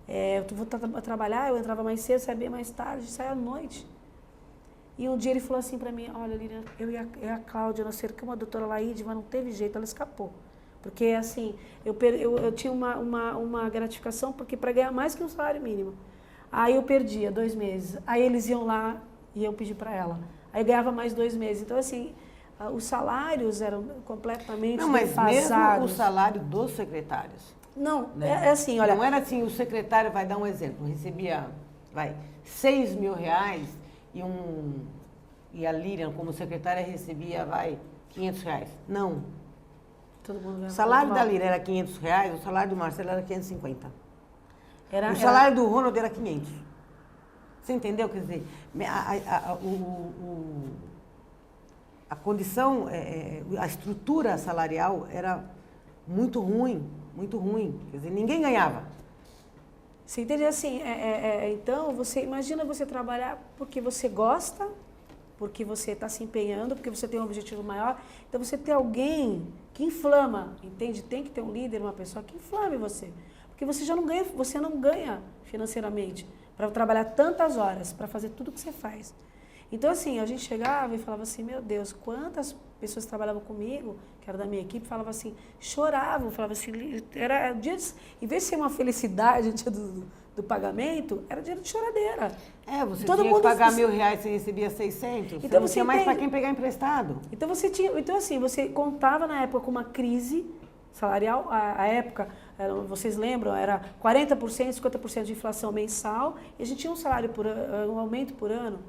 [SPEAKER 3] eu vou trabalhar, eu entrava mais cedo, saía mais tarde, saía à noite. E um dia ele falou assim para mim, olha, Lilian, eu e a Cláudia, nós cercamos a doutora Laide, mas não teve jeito, ela escapou. Porque, assim, eu tinha uma gratificação para ganhar mais que um salário mínimo. Aí eu perdia 2 meses. Aí eles iam lá e eu pedi para ela. Aí ganhava mais 2 meses. Então, assim, os salários eram completamente defasados.
[SPEAKER 2] Não, mas mesmo o salário dos secretários.
[SPEAKER 3] Não,
[SPEAKER 2] né?
[SPEAKER 3] é assim, olha...
[SPEAKER 2] Não era assim, o secretário, vai dar um exemplo, recebia, 6 mil reais e a Líria, como secretária, recebia, 500 reais. Não.
[SPEAKER 3] Todo mundo
[SPEAKER 2] O salário da Líria era 500 reais, o salário do Marcelo era 550.
[SPEAKER 3] O
[SPEAKER 2] salário do Ronald era 500. Você entendeu? Quer dizer, a condição, a estrutura salarial era muito ruim. Muito ruim, quer dizer, ninguém ganhava.
[SPEAKER 3] Você entende assim, então, imagina você trabalhar porque você gosta, porque você está se empenhando, porque você tem um objetivo maior, então você tem alguém que inflama, entende? Tem que ter um líder, uma pessoa que inflame você, porque você não ganha financeiramente para trabalhar tantas horas, para fazer tudo que você faz. Então, assim, a gente chegava e falava assim, meu Deus, quantas pessoas que trabalhavam comigo, que era da minha equipe, falavam assim, choravam, falavam assim, era dia de, em vez de ser uma felicidade, dia do do pagamento era dinheiro de choradeira.
[SPEAKER 2] Você
[SPEAKER 3] Todo
[SPEAKER 2] tinha
[SPEAKER 3] mundo
[SPEAKER 2] que pagar
[SPEAKER 3] você-
[SPEAKER 2] R$1.000, você recebia 600.
[SPEAKER 3] Então
[SPEAKER 2] Você não
[SPEAKER 3] você
[SPEAKER 2] tinha mais para
[SPEAKER 3] entende?
[SPEAKER 2] quem pegar emprestado.
[SPEAKER 3] Então você contava na época com uma crise salarial, a época, vocês lembram, era 40%, 50% de inflação mensal, e a gente tinha um salário um aumento por ano,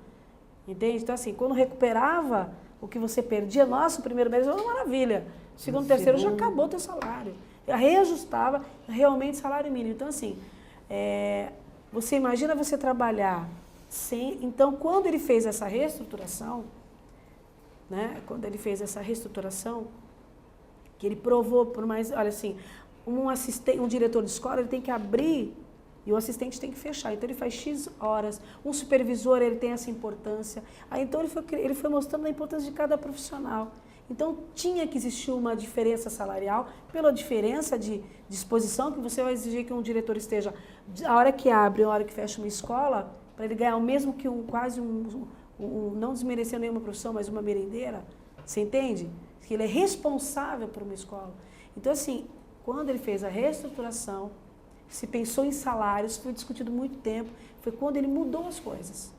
[SPEAKER 3] entende? Então assim, quando recuperava o que você perdia, nossa, o primeiro mês era uma maravilha, o segundo, terceiro já acabou o teu salário, reajustava realmente salário mínimo. Então assim, você imagina você trabalhar sem... Então quando ele fez essa reestruturação, né, que ele provou por mais, olha assim, um diretor de escola, ele tem que abrir e o assistente tem que fechar. Então ele faz X horas, um supervisor, ele tem essa importância. Aí então ele foi mostrando a importância de cada profissional. Então tinha que existir uma diferença salarial pela diferença de disposição que você vai exigir que um diretor esteja a hora que abre, a hora que fecha uma escola, para ele ganhar o mesmo que não desmerecendo nenhuma profissão, mas uma merendeira. Você entende? Que ele é responsável por uma escola. Então, assim, quando ele fez a reestruturação, se pensou em salários, foi discutido muito tempo, foi quando ele mudou as coisas.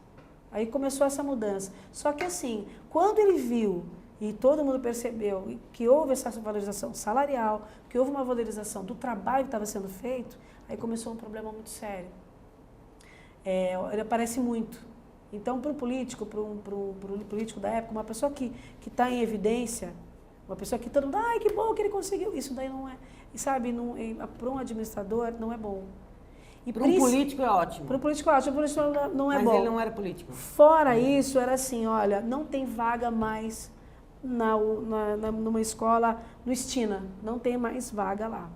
[SPEAKER 3] Aí começou essa mudança. Só que, assim, quando ele viu e todo mundo percebeu que houve essa valorização salarial, que houve uma valorização do trabalho que estava sendo feito, aí começou um problema muito sério. Ele aparece muito. Então, para o político, para o político da época, uma pessoa que está em evidência, uma pessoa que todo mundo, ai, que bom que ele conseguiu. Isso daí não é, sabe, para um administrador não é bom.
[SPEAKER 2] Para um político é ótimo.
[SPEAKER 3] Para um político é ótimo, para um político não é bom.
[SPEAKER 2] Mas ele não era político.
[SPEAKER 3] Fora isso, era assim, olha, não tem vaga mais numa escola, no Estina, não tem mais vaga lá.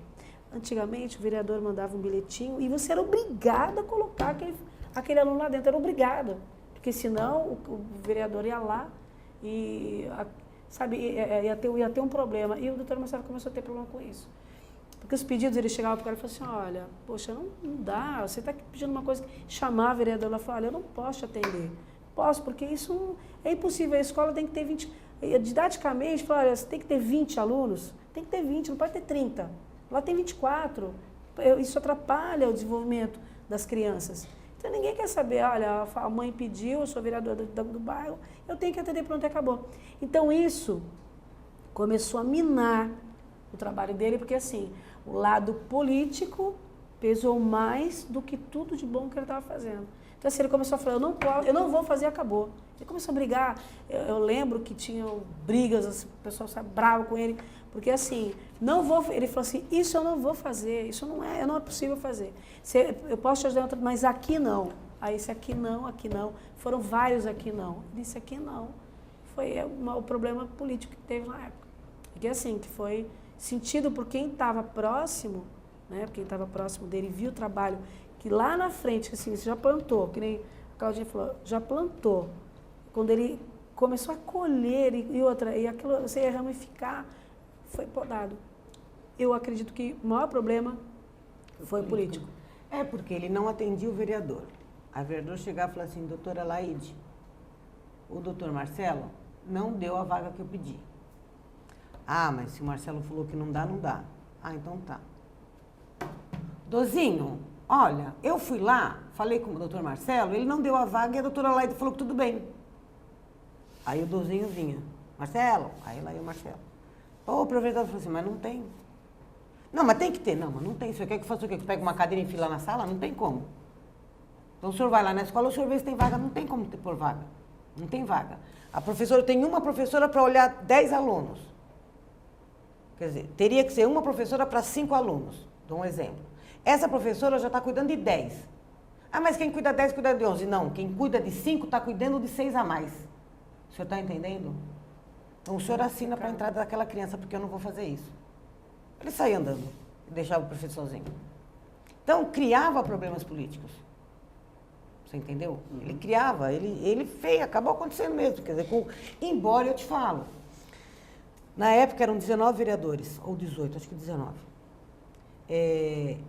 [SPEAKER 3] Antigamente, o vereador mandava um bilhetinho e você era obrigado a colocar aquele aluno lá dentro, era obrigado. Porque senão o vereador ia lá e... Sabe, ia ter um problema. E o doutor Marcelo começou a ter problema com isso. Porque os pedidos, ele chegava para o cara e falava assim, olha, poxa, não dá, você está pedindo uma coisa, chamar a vereadora, ela falou, olha, eu não posso te atender. Posso, porque isso é impossível, a escola tem que ter 20, didaticamente, fala, olha, você tem que ter 20 alunos, tem que ter 20, não pode ter 30. Lá tem 24, isso atrapalha o desenvolvimento das crianças. Então ninguém quer saber, olha, a mãe pediu, eu sou vereadora do bairro, eu tenho que atender, pronto, e acabou. Então isso começou a minar o trabalho dele, porque assim, o lado político pesou mais do que tudo de bom que ele estava fazendo. Então assim, ele começou a falar, eu não vou fazer, acabou. Ele começou a brigar, eu lembro que tinham brigas, assim, o pessoal estava bravo com ele, porque assim, ele falou assim, isso eu não vou fazer, isso não é possível fazer. Eu posso te ajudar, mas aqui não. Aí esse aqui não, foram vários aqui não. Ele disse aqui não. Foi o problema político que teve na época. Porque assim, que foi sentido por quem estava próximo, né, quem estava próximo dele, viu o trabalho, que lá na frente, assim, você já plantou, que nem a Claudinha falou, já plantou. Quando ele começou a colher e aquilo, você ia ramificar, foi podado. Eu acredito que o maior problema foi o político.
[SPEAKER 2] Porque ele não atendia o vereador. A vereadora chegava e falava assim, doutora Laide, o doutor Marcelo não deu a vaga que eu pedi. Ah, mas se o Marcelo falou que não dá, não dá. Ah, então tá. Dozinho, olha, eu fui lá, falei com o doutor Marcelo, ele não deu a vaga e a doutora Laide falou que tudo bem. Aí o Dozinho vinha, Marcelo, aí lá ia o Marcelo. O vereador falou assim, mas não tem. Não, mas tem que ter. Não, mas não tem. O senhor quer que eu faça o quê? Que eu pegue uma cadeira e enfie lá na sala? Não tem como. Então o senhor vai lá na escola, o senhor vê se tem vaga. Não tem como pôr vaga. Não tem vaga. A professora tem uma professora para olhar 10 alunos. Quer dizer, teria que ser uma professora para 5 alunos. Dou um exemplo. Essa professora já está cuidando de 10. Ah, mas quem cuida de 10 cuida de 11. Não, quem cuida de 5 está cuidando de 6 a mais. O senhor está entendendo? Então o senhor assina para a entrada daquela criança, porque eu não vou fazer isso. Ele saía andando e deixava o prefeito sozinho. Então, criava problemas políticos. Você entendeu? Ele criava, ele fez, acabou acontecendo mesmo. Quer dizer, embora eu te falo, na época eram 19 vereadores, ou 18, acho que 19.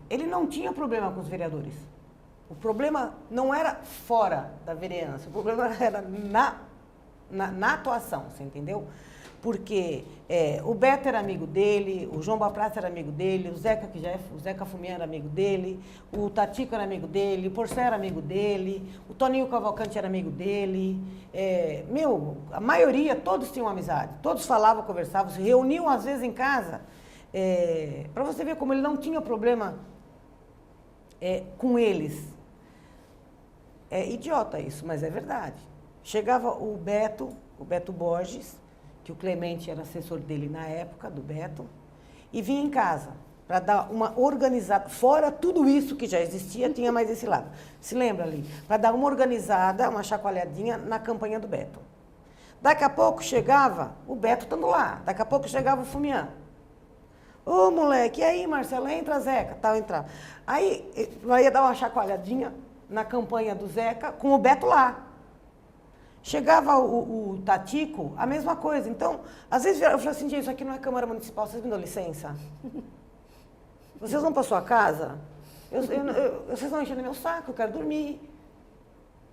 [SPEAKER 2] Ele não tinha problema com os vereadores. O problema não era fora da vereança, o problema era na atuação, você entendeu? porque o Beto era amigo dele, o João Baprata era amigo dele, o Zeca Fumian era amigo dele, o Tatico era amigo dele, o Porcel era amigo dele, o Toninho Cavalcante era amigo dele. A maioria, todos tinham amizade, todos falavam, conversavam, se reuniam às vezes em casa, para você ver como ele não tinha problema com eles. É idiota isso, mas é verdade. Chegava o Beto Borges, que o Clemente era assessor dele na época, do Beto, e vinha em casa para dar uma organizada, fora tudo isso que já existia, tinha mais esse lado. Se lembra ali? Para dar uma organizada, uma chacoalhadinha na campanha do Beto. Daqui a pouco chegava o Beto estando lá, daqui a pouco chegava o Fumian. Ô, moleque, e aí, Marcelo, entra, Zeca, tal, entrava. Aí, eu ia dar uma chacoalhadinha na campanha do Zeca com o Beto lá. Chegava o Tatico, a mesma coisa. Então, às vezes eu falei assim, gente, isso aqui não é Câmara Municipal, vocês me dão licença? Vocês vão para sua casa? Vocês vão encher meu saco, eu quero dormir.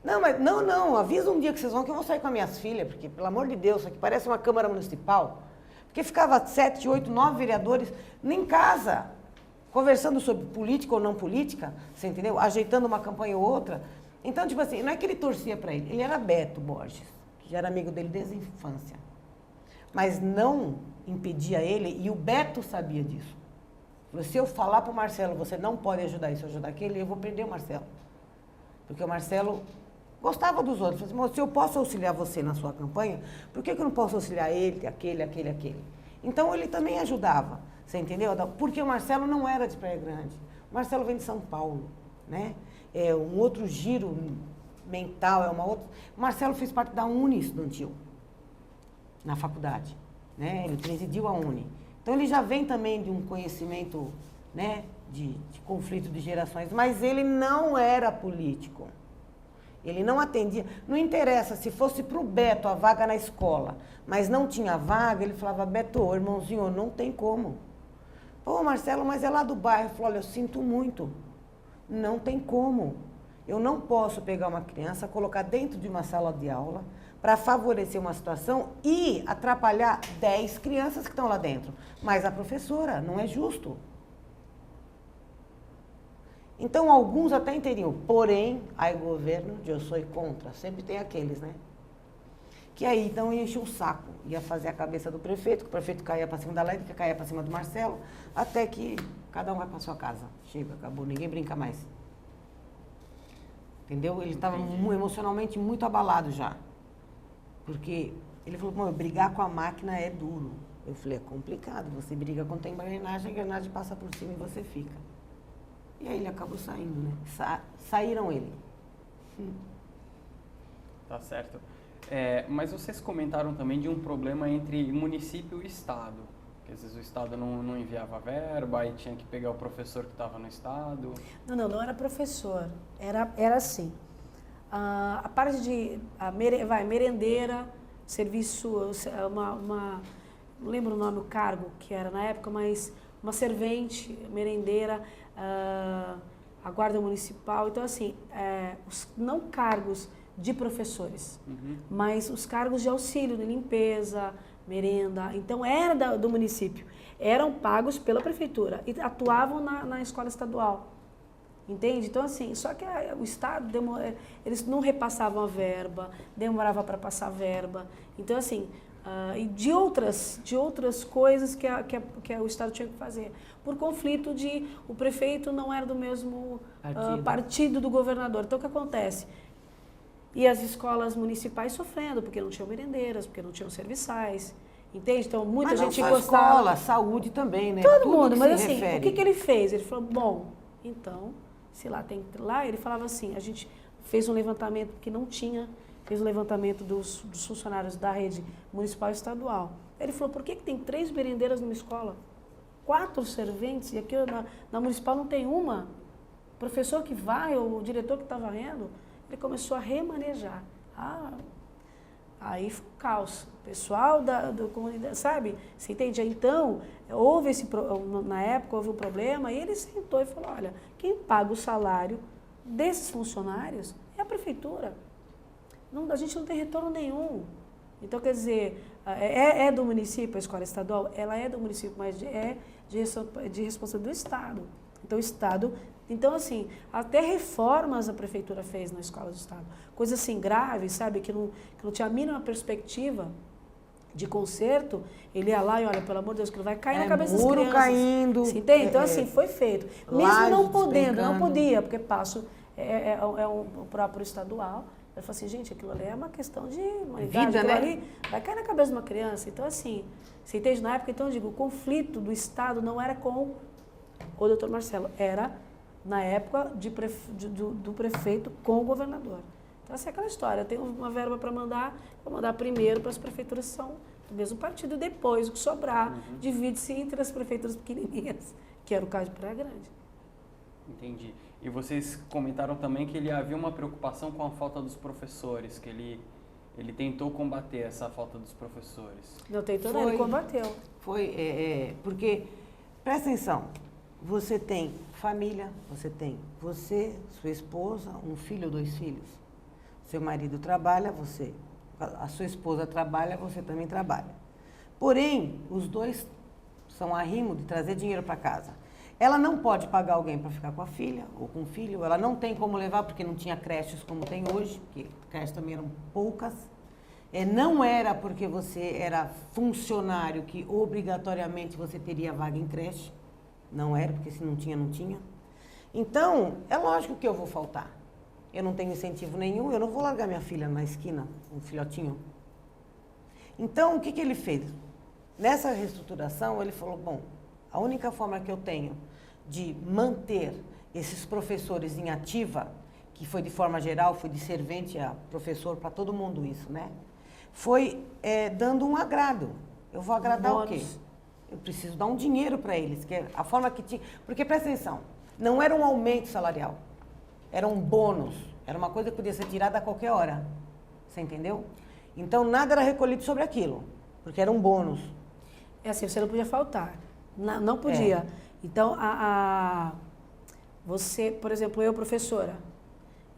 [SPEAKER 2] Não, mas não, avisa um dia que vocês vão, que eu vou sair com as minhas filhas, porque, pelo amor de Deus, isso aqui parece uma Câmara Municipal. Porque ficava 7, 8, 9 vereadores em casa, conversando sobre política ou não política, você entendeu? Ajeitando uma campanha ou outra. Então, tipo assim, não é que ele torcia para ele era Beto Borges, que já era amigo dele desde a infância. Mas não impedia ele, e o Beto sabia disso. Se eu falar para o Marcelo, você não pode ajudar isso, ajudar aquele, eu vou perder o Marcelo. Porque o Marcelo gostava dos outros. Falei assim, se eu posso auxiliar você na sua campanha, por que eu não posso auxiliar ele, aquele? Então, ele também ajudava, você entendeu? Porque o Marcelo não era de Praia Grande. O Marcelo vem de São Paulo, né? É um outro giro mental, O Marcelo fez parte da Uni estudantil, na faculdade, né? Ele presidiu a Uni. Então, ele já vem também de um conhecimento, né, de conflito de gerações, mas ele não era político. Ele não atendia. Não interessa, se fosse para o Beto a vaga na escola, mas não tinha vaga, ele falava, Beto, irmãozinho, não tem como. Pô, Marcelo, mas é lá do bairro. Eu falei, olha, eu sinto muito. Não tem como. Eu não posso pegar uma criança, colocar dentro de uma sala de aula para favorecer uma situação e atrapalhar 10 crianças que estão lá dentro. Mas a professora, não é justo. Então, alguns até entendiam. Porém, aí governo, eu sou contra. Sempre tem aqueles, né? Que aí, então, ia encher o saco. Ia fazer a cabeça do prefeito, que o prefeito caía para cima da Lédia, que caía para cima do Marcelo, até que cada um vai para sua casa. Chega, acabou, ninguém brinca mais. Entendeu? Ele estava emocionalmente muito abalado já. Porque ele falou, brigar com a máquina é duro. Eu falei, é complicado. Você briga quando tem engrenagem, a engrenagem passa por cima e você fica. E aí ele acabou saindo, né? Saíram ele.
[SPEAKER 1] Tá certo. Mas vocês comentaram também de um problema entre município e Estado. Que às vezes o Estado não enviava verba, aí tinha que pegar o professor que estava no Estado.
[SPEAKER 3] Não era professor. Era assim. A parte de merendeira, serviço, não lembro o nome, o cargo que era na época, mas uma servente, merendeira, a guarda municipal. Então, assim, não cargos de professores, mas os cargos de auxílio, de limpeza, merenda. Então, era do município. Eram pagos pela prefeitura e atuavam na escola estadual. Entende? Então, assim, só que o Estado, eles não repassavam a verba, demorava para passar a verba. Então, assim, e de outras coisas que o Estado tinha que fazer. Por conflito o prefeito não era do mesmo partido do governador. Então, o que acontece? E as escolas municipais sofrendo, porque não tinham merendeiras, porque não tinham serviçais. Entende? Então, muita gente gostava.
[SPEAKER 2] Escola, saúde também, né?
[SPEAKER 3] Todo mundo, mas assim, o que ele fez? Ele falou, bom, então, se lá tem lá, ele falava assim, a gente fez um levantamento que não tinha, fez um levantamento dos funcionários da rede municipal e estadual. Ele falou, por que tem 3 merendeiras numa escola? 4 serventes, e aqui na municipal não tem uma? O professor que vai, ou o diretor que está varrendo, ele começou a remanejar. Aí foi um caos. O pessoal da comunidade, sabe? Você entende? Então, na época houve um problema, e ele sentou e falou, olha, quem paga o salário desses funcionários é a prefeitura. A gente não tem retorno nenhum. Então, quer dizer, é do município, a escola estadual, ela é do município, mas de responsabilidade do Estado. Então, o Estado... Então, assim, até reformas a prefeitura fez na escola do Estado. Coisa assim grave, sabe, que não tinha a mínima perspectiva de conserto, ele ia lá e olha, pelo amor de Deus, que vai cair na cabeça das crianças.
[SPEAKER 2] Muro caindo.
[SPEAKER 3] Você entende? Então, assim, foi feito. Mesmo não podendo, não podia, porque passo o próprio estadual. Eu falei assim, gente, aquilo ali é uma questão de humanidade,
[SPEAKER 2] vida,
[SPEAKER 3] aquilo
[SPEAKER 2] né?
[SPEAKER 3] ali vai cair na cabeça de uma criança. Então, assim, você entende? Na época, então, eu digo, o conflito do Estado não era com o doutor Marcelo, era, na época, do prefeito com o governador. Então, assim, é aquela história, eu tenho uma verba para mandar, vou mandar primeiro para as prefeituras que são do mesmo partido, e depois, o que sobrar, divide-se entre as prefeituras pequenininhas, que era o caso de Praia Grande.
[SPEAKER 1] Entendi. E vocês comentaram também que havia uma preocupação com a falta dos professores, que ele tentou combater essa falta dos professores.
[SPEAKER 3] Não tentou, não, ele combateu.
[SPEAKER 2] Porque, presta atenção, você tem família, você, sua esposa, um filho ou 2 filhos. Seu marido trabalha, a sua esposa trabalha, você também trabalha. Porém, os dois são arrimo de trazer dinheiro para casa. Ela não pode pagar alguém para ficar com a filha ou com o filho, ela não tem como levar porque não tinha creches como tem hoje, porque creches também eram poucas. Não era porque você era funcionário que obrigatoriamente você teria vaga em creche. Não era, porque se não tinha, não tinha. Então, é lógico que eu vou faltar. Eu não tenho incentivo nenhum, eu não vou largar minha filha na esquina, um filhotinho. Então, o que ele fez? Nessa reestruturação, ele falou, bom, a única forma que eu tenho de manter esses professores em ativa, que foi de forma geral, foi de servente a professor, para todo mundo isso, né? Foi dando um agrado. Eu vou agradar o quê? Eu preciso dar um dinheiro para eles, que é a forma que tinha... Porque, presta atenção, não era um aumento salarial, era um bônus, era uma coisa que podia ser tirada a qualquer hora, você entendeu? Então, nada era recolhido sobre aquilo, porque era um bônus.
[SPEAKER 3] É assim, você não podia faltar, não podia. Então, você, por exemplo, eu, professora,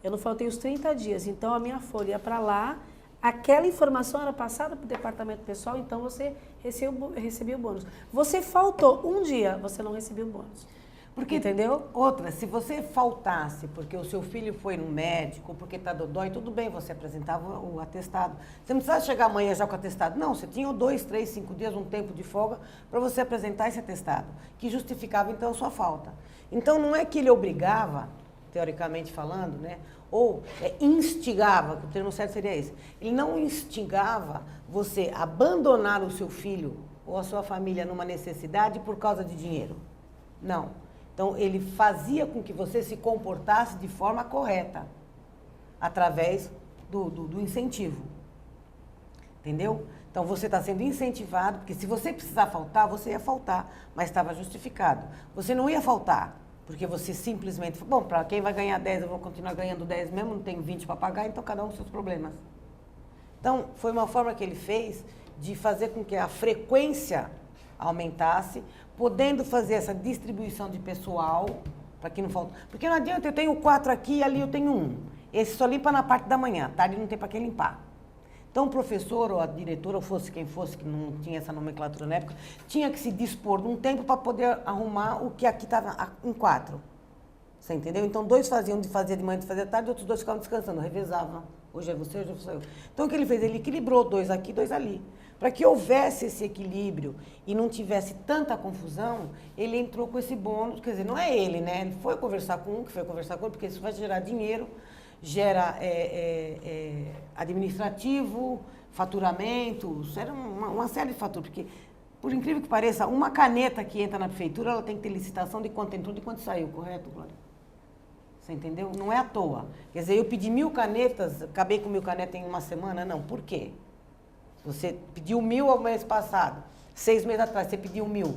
[SPEAKER 3] eu não faltei os 30 dias, então a minha folha ia para lá, aquela informação era passada para o departamento pessoal, então você recebia o bônus. Você faltou um dia, você não recebia o bônus.
[SPEAKER 2] Porque,
[SPEAKER 3] entendeu?
[SPEAKER 2] Outra, se você faltasse porque o seu filho foi no médico, porque está dodói, tudo bem, você apresentava o atestado. Você não precisava chegar amanhã já com o atestado. Não, você tinha 2, 3, 5 dias, um tempo de folga para você apresentar esse atestado, que justificava, então, a sua falta. Então, não é que ele obrigava, teoricamente falando, né? Ou instigava, que o termo certo seria esse. Ele não instigava você a abandonar o seu filho ou a sua família numa necessidade por causa de dinheiro. Não. Então, ele fazia com que você se comportasse de forma correta, através do incentivo. Entendeu? Então, você está sendo incentivado, porque se você precisar faltar, você ia faltar, mas estava justificado. Você não ia faltar, porque você simplesmente... Bom, para quem vai ganhar 10, eu vou continuar ganhando 10 mesmo, não tenho 20 para pagar, então cada um com seus problemas. Então, foi uma forma que ele fez de fazer com que a frequência aumentasse, podendo fazer essa distribuição de pessoal, para que não falte. Porque não adianta, eu tenho 4 aqui e ali eu tenho 1. Esse só limpa na parte da manhã, à tarde não tem para quem limpar. Então o professor ou a diretora, ou fosse quem fosse, que não tinha essa nomenclatura na época, tinha que se dispor de um tempo para poder arrumar o que aqui estava em 4. Você entendeu? Então 2 faziam de fazer de manhã, de fazer à tarde, outros 2 ficavam descansando, revezavam. Hoje é você, hoje sou eu. Então o que ele fez? Ele equilibrou 2 aqui, 2 ali. Para que houvesse esse equilíbrio e não tivesse tanta confusão, ele entrou com esse bônus, quer dizer, não é ele, né? Ele foi conversar com um, que foi conversar com outro, porque isso vai gerar dinheiro, gera administrativo, faturamentos, era uma série de fatores, porque, por incrível que pareça, uma caneta que entra na prefeitura, ela tem que ter licitação de quanto entrou e de quanto saiu, correto, Glória? Você entendeu? Não é à toa. Quer dizer, eu pedi 1000 canetas, acabei com 1000 canetas em uma semana, não. Por quê? Você pediu 1000 ao mês passado, 6 meses atrás você pediu 1000.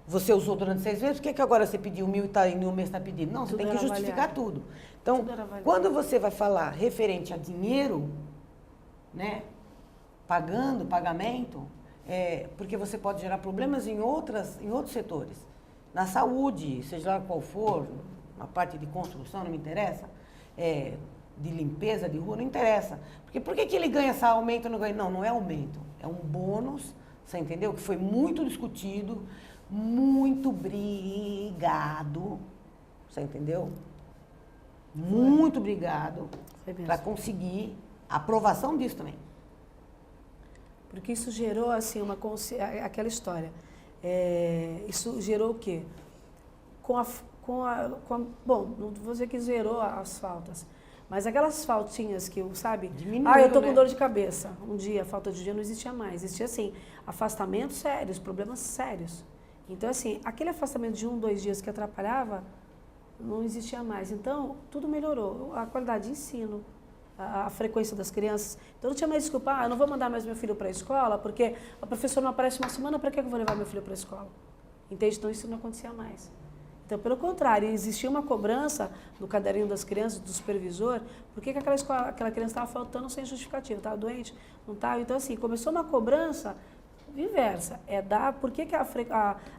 [SPEAKER 2] Você usou durante 6 meses, por que agora você pediu 1000 e em um mês está pedindo? Não, você tem que justificar tudo. Então, quando você vai falar referente a dinheiro, né, pagamento, porque você pode gerar problemas em outros setores. Na saúde, seja lá qual for, na parte de construção, não me interessa, de limpeza de rua, não interessa. Porque por que ele ganha esse aumento e não ganha? Não, não é aumento. É um bônus, você entendeu? Que foi muito discutido, muito brigado, você entendeu? Muito brigado para conseguir a aprovação disso também.
[SPEAKER 3] Porque isso gerou, assim, aquela história. Isso gerou o quê? Bom, não vou dizer que zerou as faltas, mas aquelas faltinhas que, sabe?
[SPEAKER 2] Diminuiu,
[SPEAKER 3] eu tô com
[SPEAKER 2] né?
[SPEAKER 3] dor de cabeça. Um dia, falta de dia não existia mais. Existia, assim, afastamentos sérios, problemas sérios. Então, assim, aquele afastamento de 1, 2 dias que atrapalhava, não existia mais. Então, tudo melhorou. A qualidade de ensino, a frequência das crianças. Então, não tinha mais desculpa, eu não vou mandar mais meu filho para a escola, porque a professora não aparece uma semana, para que eu vou levar meu filho para a escola? Entende? Então, isso não acontecia mais. Então, pelo contrário, existia uma cobrança no caderninho das crianças, do supervisor, por que aquela criança estava faltando sem justificativa, estava doente, não estava. Então, assim, começou uma cobrança inversa, por que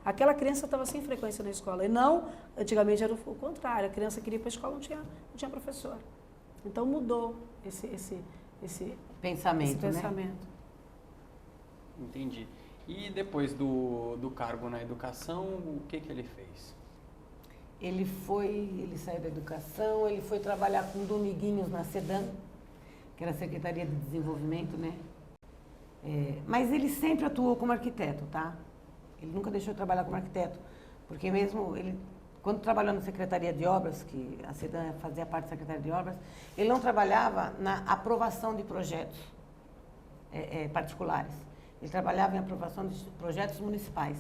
[SPEAKER 3] aquela criança estava sem frequência na escola. E não, antigamente era o contrário, a criança queria ir para a escola, não tinha professor. Então, mudou esse
[SPEAKER 2] pensamento,
[SPEAKER 3] pensamento.
[SPEAKER 1] Né? Entendi. E depois do cargo na educação, o que ele fez?
[SPEAKER 2] Ele saiu da educação, ele foi trabalhar com Domiguinhos na SEDAM, que era a Secretaria de Desenvolvimento, né? Mas ele sempre atuou como arquiteto, tá? Ele nunca deixou de trabalhar como arquiteto, porque mesmo ele, quando trabalhou na Secretaria de Obras, que a SEDAM fazia parte da Secretaria de Obras, ele não trabalhava na aprovação de projetos particulares. Ele trabalhava em aprovação de projetos municipais.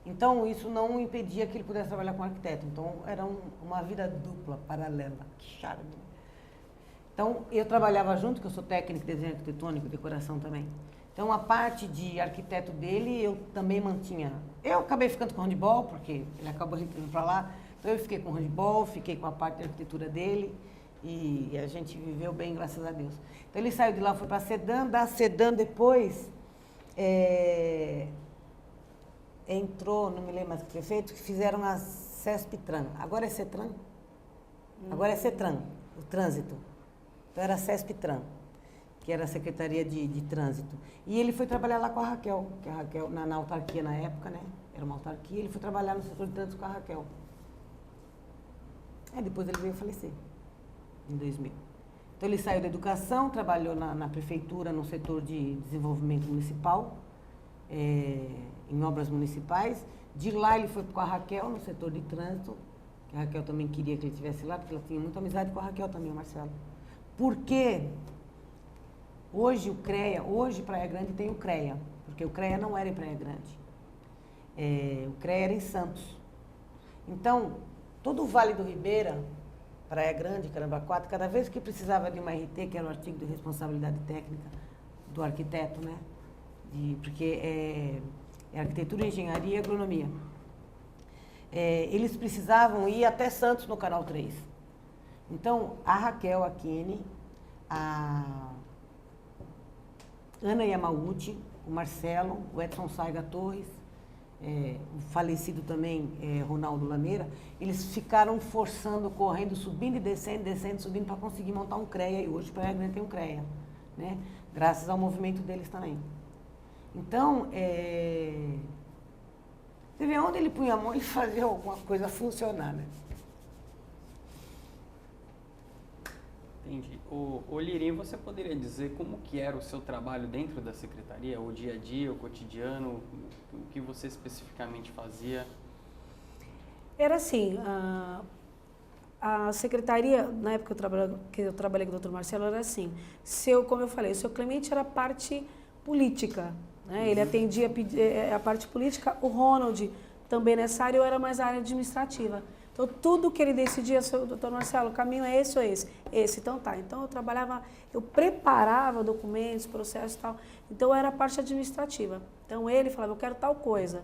[SPEAKER 2] Então, isso não impedia que ele pudesse trabalhar como arquiteto. Então, era uma vida dupla, paralela. Que charme. Então, eu trabalhava junto, que eu sou técnico de desenho arquitetônico, decoração também. Então, a parte de arquiteto dele, eu também mantinha. Eu acabei ficando com handball, porque ele acabou indo para lá. Então, eu fiquei com handball, fiquei com a parte de arquitetura dele. E a gente viveu bem, graças a Deus. Então, ele saiu de lá, foi para a SEDAM. Da SEDAM, depois... entrou, não me lembro mais o que foi feito, que fizeram a CESP-TRAN. Agora é CETRAN? Agora é CETRAN, o trânsito. Então era a CESP-TRAN, que era a Secretaria de Trânsito. E ele foi trabalhar lá com a Raquel, que a Raquel, na autarquia na época, né? Era uma autarquia, ele foi trabalhar no setor de trânsito com a Raquel. Depois ele veio falecer, em 2000. Então ele saiu da educação, trabalhou na prefeitura, no setor de desenvolvimento municipal, em obras municipais. De lá ele foi com a Raquel no setor de trânsito, que a Raquel também queria que ele estivesse lá, porque ela tinha muita amizade com a Raquel também, o Marcelo. Porque hoje o CREA, hoje Praia Grande tem o CREA, porque o CREA não era em Praia Grande. O CREA era em Santos. Então, todo o Vale do Ribeira, Praia Grande, Caramba 4, cada vez que precisava de uma RT, que era o artigo de responsabilidade técnica do arquiteto, né? Porque é arquitetura, engenharia e agronomia. Eles precisavam ir até Santos no Canal 3. Então, a Raquel Aquini, a Ana Yamauchi, o Marcelo, o Edson Saiga Torres, o falecido também Ronaldo Lameira, eles ficaram forçando, correndo, subindo e descendo, subindo para conseguir montar um CREA. E hoje Praia Grande tem um CREA, né? Graças ao movimento deles também. Então, você vê onde ele punha a mão, ele fazia alguma coisa funcionar, né?
[SPEAKER 1] Entendi. O Lirinho, você poderia dizer como que era o seu trabalho dentro da secretaria, o dia a dia, o cotidiano, o que você especificamente fazia?
[SPEAKER 3] Era assim, a secretaria, na época que eu trabalhei com o Dr. Marcelo, era assim, como eu falei, o seu Clemente era a parte política, né? Ele atendia a parte política, o Ronald também nessa área, eu era mais a área administrativa. Então, tudo que ele decidia, doutor Marcelo, o caminho é esse ou esse? Esse, então tá. Então, eu preparava documentos, processos e tal. Então, era a parte administrativa. Então, ele falava, eu quero tal coisa.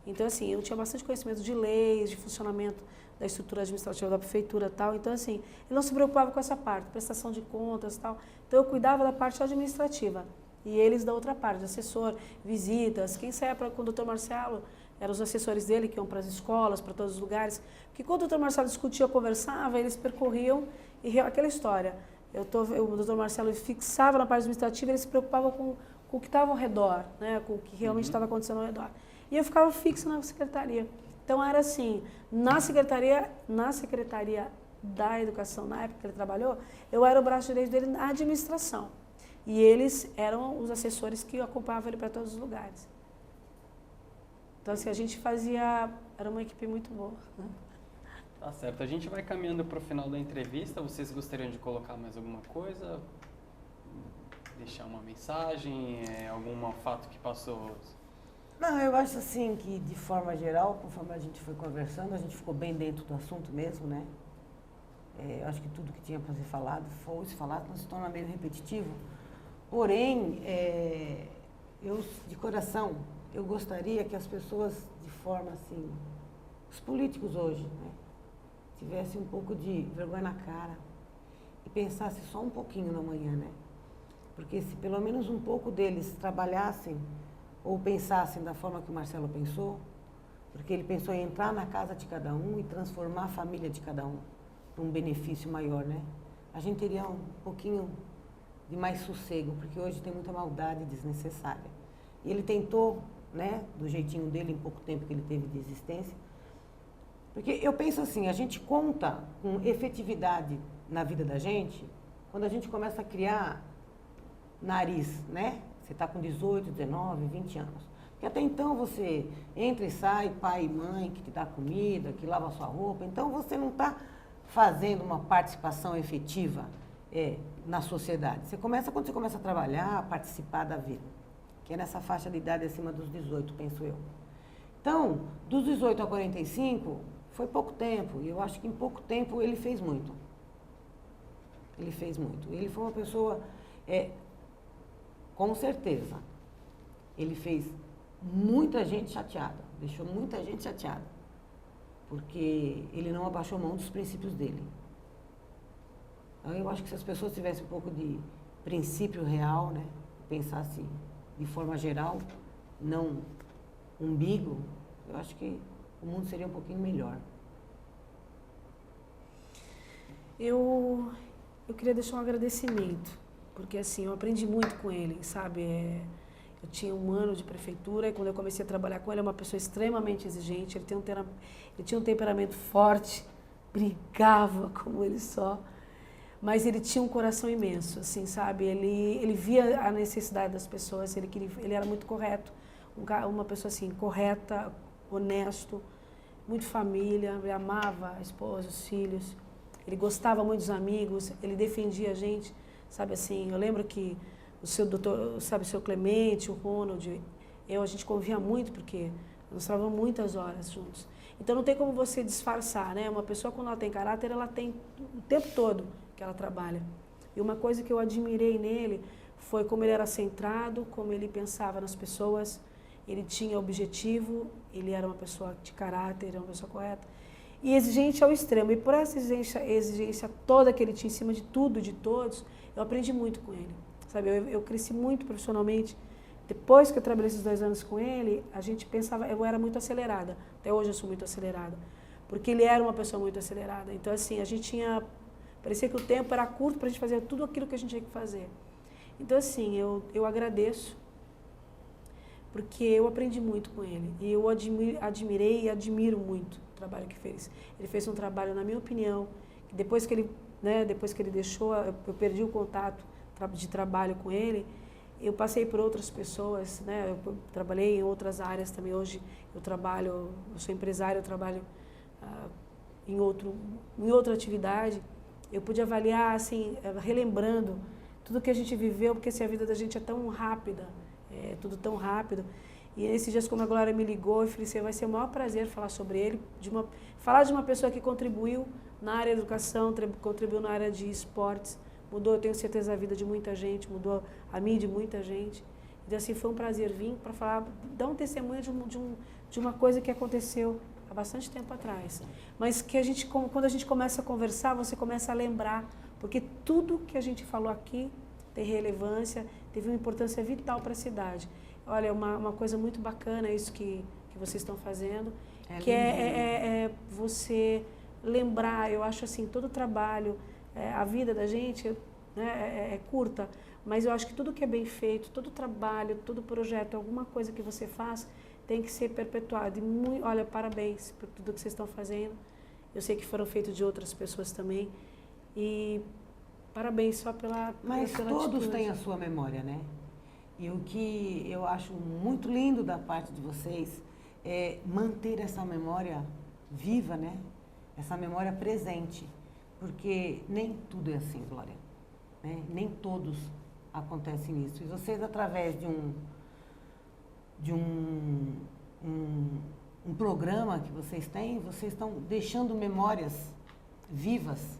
[SPEAKER 3] Então, assim, eu tinha bastante conhecimento de leis, de funcionamento da estrutura administrativa da prefeitura e tal. Então, assim, ele não se preocupava com essa parte, prestação de contas e tal. Então, eu cuidava da parte administrativa. E eles da outra parte, assessor, visitas. Quem saía com o doutor Marcelo eram os assessores dele que iam para as escolas, para todos os lugares. Porque quando o doutor Marcelo discutia, conversava, eles percorriam e aquela história. O doutor Marcelo fixava na parte administrativa, ele se preocupava com com o que estava ao redor, né? Com o que realmente estava acontecendo ao redor. E eu ficava fixa na secretaria. Então era assim, na secretaria da educação, na época que ele trabalhou, eu era o braço direito dele na administração. E eles eram os assessores que acompanhavam ele para todos os lugares. Então assim, a gente era uma equipe muito boa. Né?
[SPEAKER 1] Tá certo, a gente vai caminhando para o final da entrevista. Vocês gostariam de colocar mais alguma coisa? Deixar uma mensagem, algum fato que passou?
[SPEAKER 2] Não, eu acho assim que, de forma geral, conforme a gente foi conversando, a gente ficou bem dentro do assunto mesmo, né? Eu acho que tudo que tinha para ser falado foi falado, não se torna meio repetitivo. Porém, eu, de coração, eu gostaria que as pessoas, de forma assim, os políticos hoje, né, tivessem um pouco de vergonha na cara e pensassem só um pouquinho na manhã, né? Porque se pelo menos um pouco deles trabalhassem ou pensassem da forma que o Marcelo pensou, porque ele pensou em entrar na casa de cada um e transformar a família de cada um para um benefício maior, né? A gente teria um pouquinho de mais sossego, porque hoje tem muita maldade desnecessária. E ele tentou, né, do jeitinho dele, em pouco tempo que ele teve de existência, porque eu penso assim, a gente conta com efetividade na vida da gente quando a gente começa a criar nariz, né? Você está com 18, 19, 20 anos. Porque até então você entra e sai, pai e mãe, que te dá comida, que lava a sua roupa. Então você não está fazendo uma participação efetiva na sociedade. Você começa quando você começa a trabalhar, a participar da vida. Que é nessa faixa de idade acima dos 18, penso eu. Então, dos 18 a 45, foi pouco tempo. E eu acho que em pouco tempo ele fez muito. Ele fez muito. Ele foi uma pessoa... com certeza, ele fez muita gente chateada, deixou muita gente chateada, porque ele não abaixou mão dos princípios dele. Então, eu acho que se as pessoas tivessem um pouco de princípio real, né, pensassem de forma geral, não umbigo, eu acho que o mundo seria um pouquinho melhor.
[SPEAKER 3] Eu queria deixar um agradecimento. Porque assim, eu aprendi muito com ele, sabe? Eu tinha 1 ano de prefeitura e quando eu comecei a trabalhar com ele, é uma pessoa extremamente exigente, ele tinha um temperamento forte, brigava como ele só, mas ele tinha um coração imenso, assim, sabe? Ele via a necessidade das pessoas, ele era muito correto, uma pessoa assim, correta, honesto, muito família, ele amava a esposa, os filhos, ele gostava muito dos amigos, ele defendia a gente. Sabe assim, eu lembro que o seu doutor, sabe, o seu Clemente, o Ronald, a gente convivia muito porque nós trabalhamos muitas horas juntos. Então não tem como você disfarçar, né? Uma pessoa quando ela tem caráter, ela tem o tempo todo que ela trabalha. E uma coisa que eu admirei nele foi como ele era centrado, como ele pensava nas pessoas, ele tinha objetivo, ele era uma pessoa de caráter, era uma pessoa correta. E exigente ao extremo. E por essa exigência toda que ele tinha em cima de tudo, de todos, eu aprendi muito com ele, sabe? Eu cresci muito profissionalmente. Depois que eu trabalhei esses 2 anos com ele, a gente pensava, eu era muito acelerada. Até hoje eu sou muito acelerada. Porque ele era uma pessoa muito acelerada. Então, assim, parecia que o tempo era curto para a gente fazer tudo aquilo que a gente tinha que fazer. Então, assim, eu agradeço, porque eu aprendi muito com ele. E eu admirei e admiro muito o trabalho que fez. Ele fez um trabalho, na minha opinião, que depois que ele deixou, eu perdi o contato de trabalho com ele, eu passei por outras pessoas, né? Eu trabalhei em outras áreas também. Hoje eu sou empresária, eu trabalho em outra atividade. Eu pude avaliar, assim, relembrando tudo que a gente viveu, porque assim, a vida da gente é tão rápida, tudo tão rápido. E nesses dias, quando a Glória me ligou, eu falei assim, vai ser o maior prazer falar sobre ele, falar de uma pessoa que contribuiu na área de educação, contribuiu na área de esportes, mudou, eu tenho certeza, a vida de muita gente, mudou a mim de muita gente. Então, assim, foi um prazer vir para falar, dar um testemunho de uma coisa que aconteceu há bastante tempo atrás. Mas que quando a gente começa a conversar, você começa a lembrar, porque tudo que a gente falou aqui tem relevância, teve uma importância vital para a cidade. Olha, uma coisa muito bacana isso que vocês estão fazendo, que é você lembrar, eu acho assim, todo o trabalho, a vida da gente, né, é curta, Mas eu acho que tudo que é bem feito, todo trabalho, todo projeto, alguma coisa que você faz, tem que ser perpetuado. E olha, parabéns por tudo que vocês estão fazendo. Eu sei que foram feitos de outras pessoas também. E parabéns só pela
[SPEAKER 2] Mas
[SPEAKER 3] pela
[SPEAKER 2] todos
[SPEAKER 3] atitude.
[SPEAKER 2] têm a sua memória, né? E o que eu acho muito lindo da parte de vocês é manter essa memória viva, né? Essa memória presente. Porque nem tudo é assim, Glória. Né? Nem todos acontecem isso. E vocês, através de um programa que vocês têm, vocês estão deixando memórias vivas.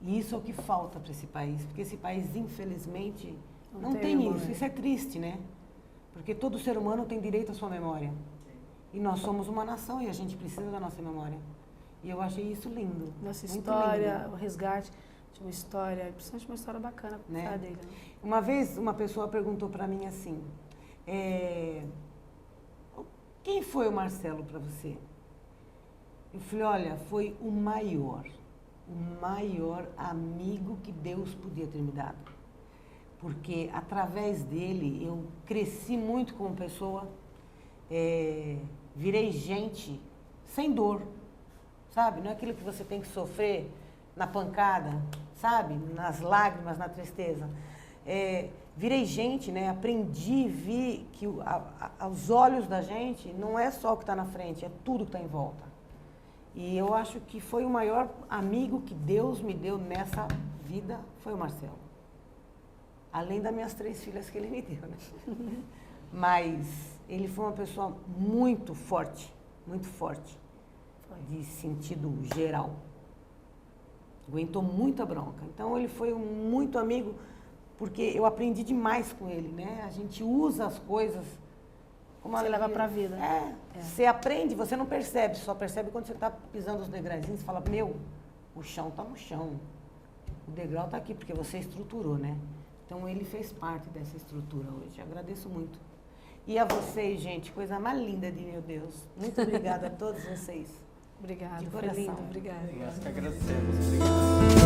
[SPEAKER 2] E isso é o que falta para esse país. Porque esse país, infelizmente, não tem
[SPEAKER 3] memória.
[SPEAKER 2] isso. Isso é triste, né? Porque todo ser humano tem direito à sua memória. E nós somos uma nação e a gente precisa da nossa memória. E eu achei isso lindo.
[SPEAKER 3] Nossa
[SPEAKER 2] muito
[SPEAKER 3] história,
[SPEAKER 2] lindo.
[SPEAKER 3] o resgate de uma história, principalmente uma história bacana com
[SPEAKER 2] Né?
[SPEAKER 3] a dele. Né?
[SPEAKER 2] Uma vez uma pessoa perguntou para mim assim, quem foi o Marcelo para você? Eu falei, olha, foi o maior amigo que Deus podia ter me dado. Porque através dele eu cresci muito como pessoa, virei gente sem dor, sabe? Não é aquilo que você tem que sofrer na pancada, sabe? Nas lágrimas, na tristeza. Virei gente, né? Aprendi, vi que aos olhos da gente não é só o que está na frente, é tudo que está em volta. E eu acho que foi o maior amigo que Deus me deu nessa vida, foi o Marcelo. Além das minhas 3 filhas que ele me deu, né? Mas ele foi uma pessoa muito forte, de sentido geral. Aguentou muita bronca. Então ele foi muito amigo, porque eu aprendi demais com ele, né? A gente usa as coisas como
[SPEAKER 3] Você leva pra vida.
[SPEAKER 2] Você aprende, você não percebe, só percebe quando você está pisando os degrauzinhos, você fala, meu, o chão está no chão, o degrau está aqui, porque você estruturou, né? Então ele fez parte dessa estrutura hoje, agradeço muito. E a vocês, gente, coisa mais linda de meu Deus. Muito obrigada a todos vocês.
[SPEAKER 3] Obrigada,
[SPEAKER 2] De
[SPEAKER 3] foi
[SPEAKER 2] coração.
[SPEAKER 3] lindo, obrigada.
[SPEAKER 1] Nós que agradecemos. Obrigado.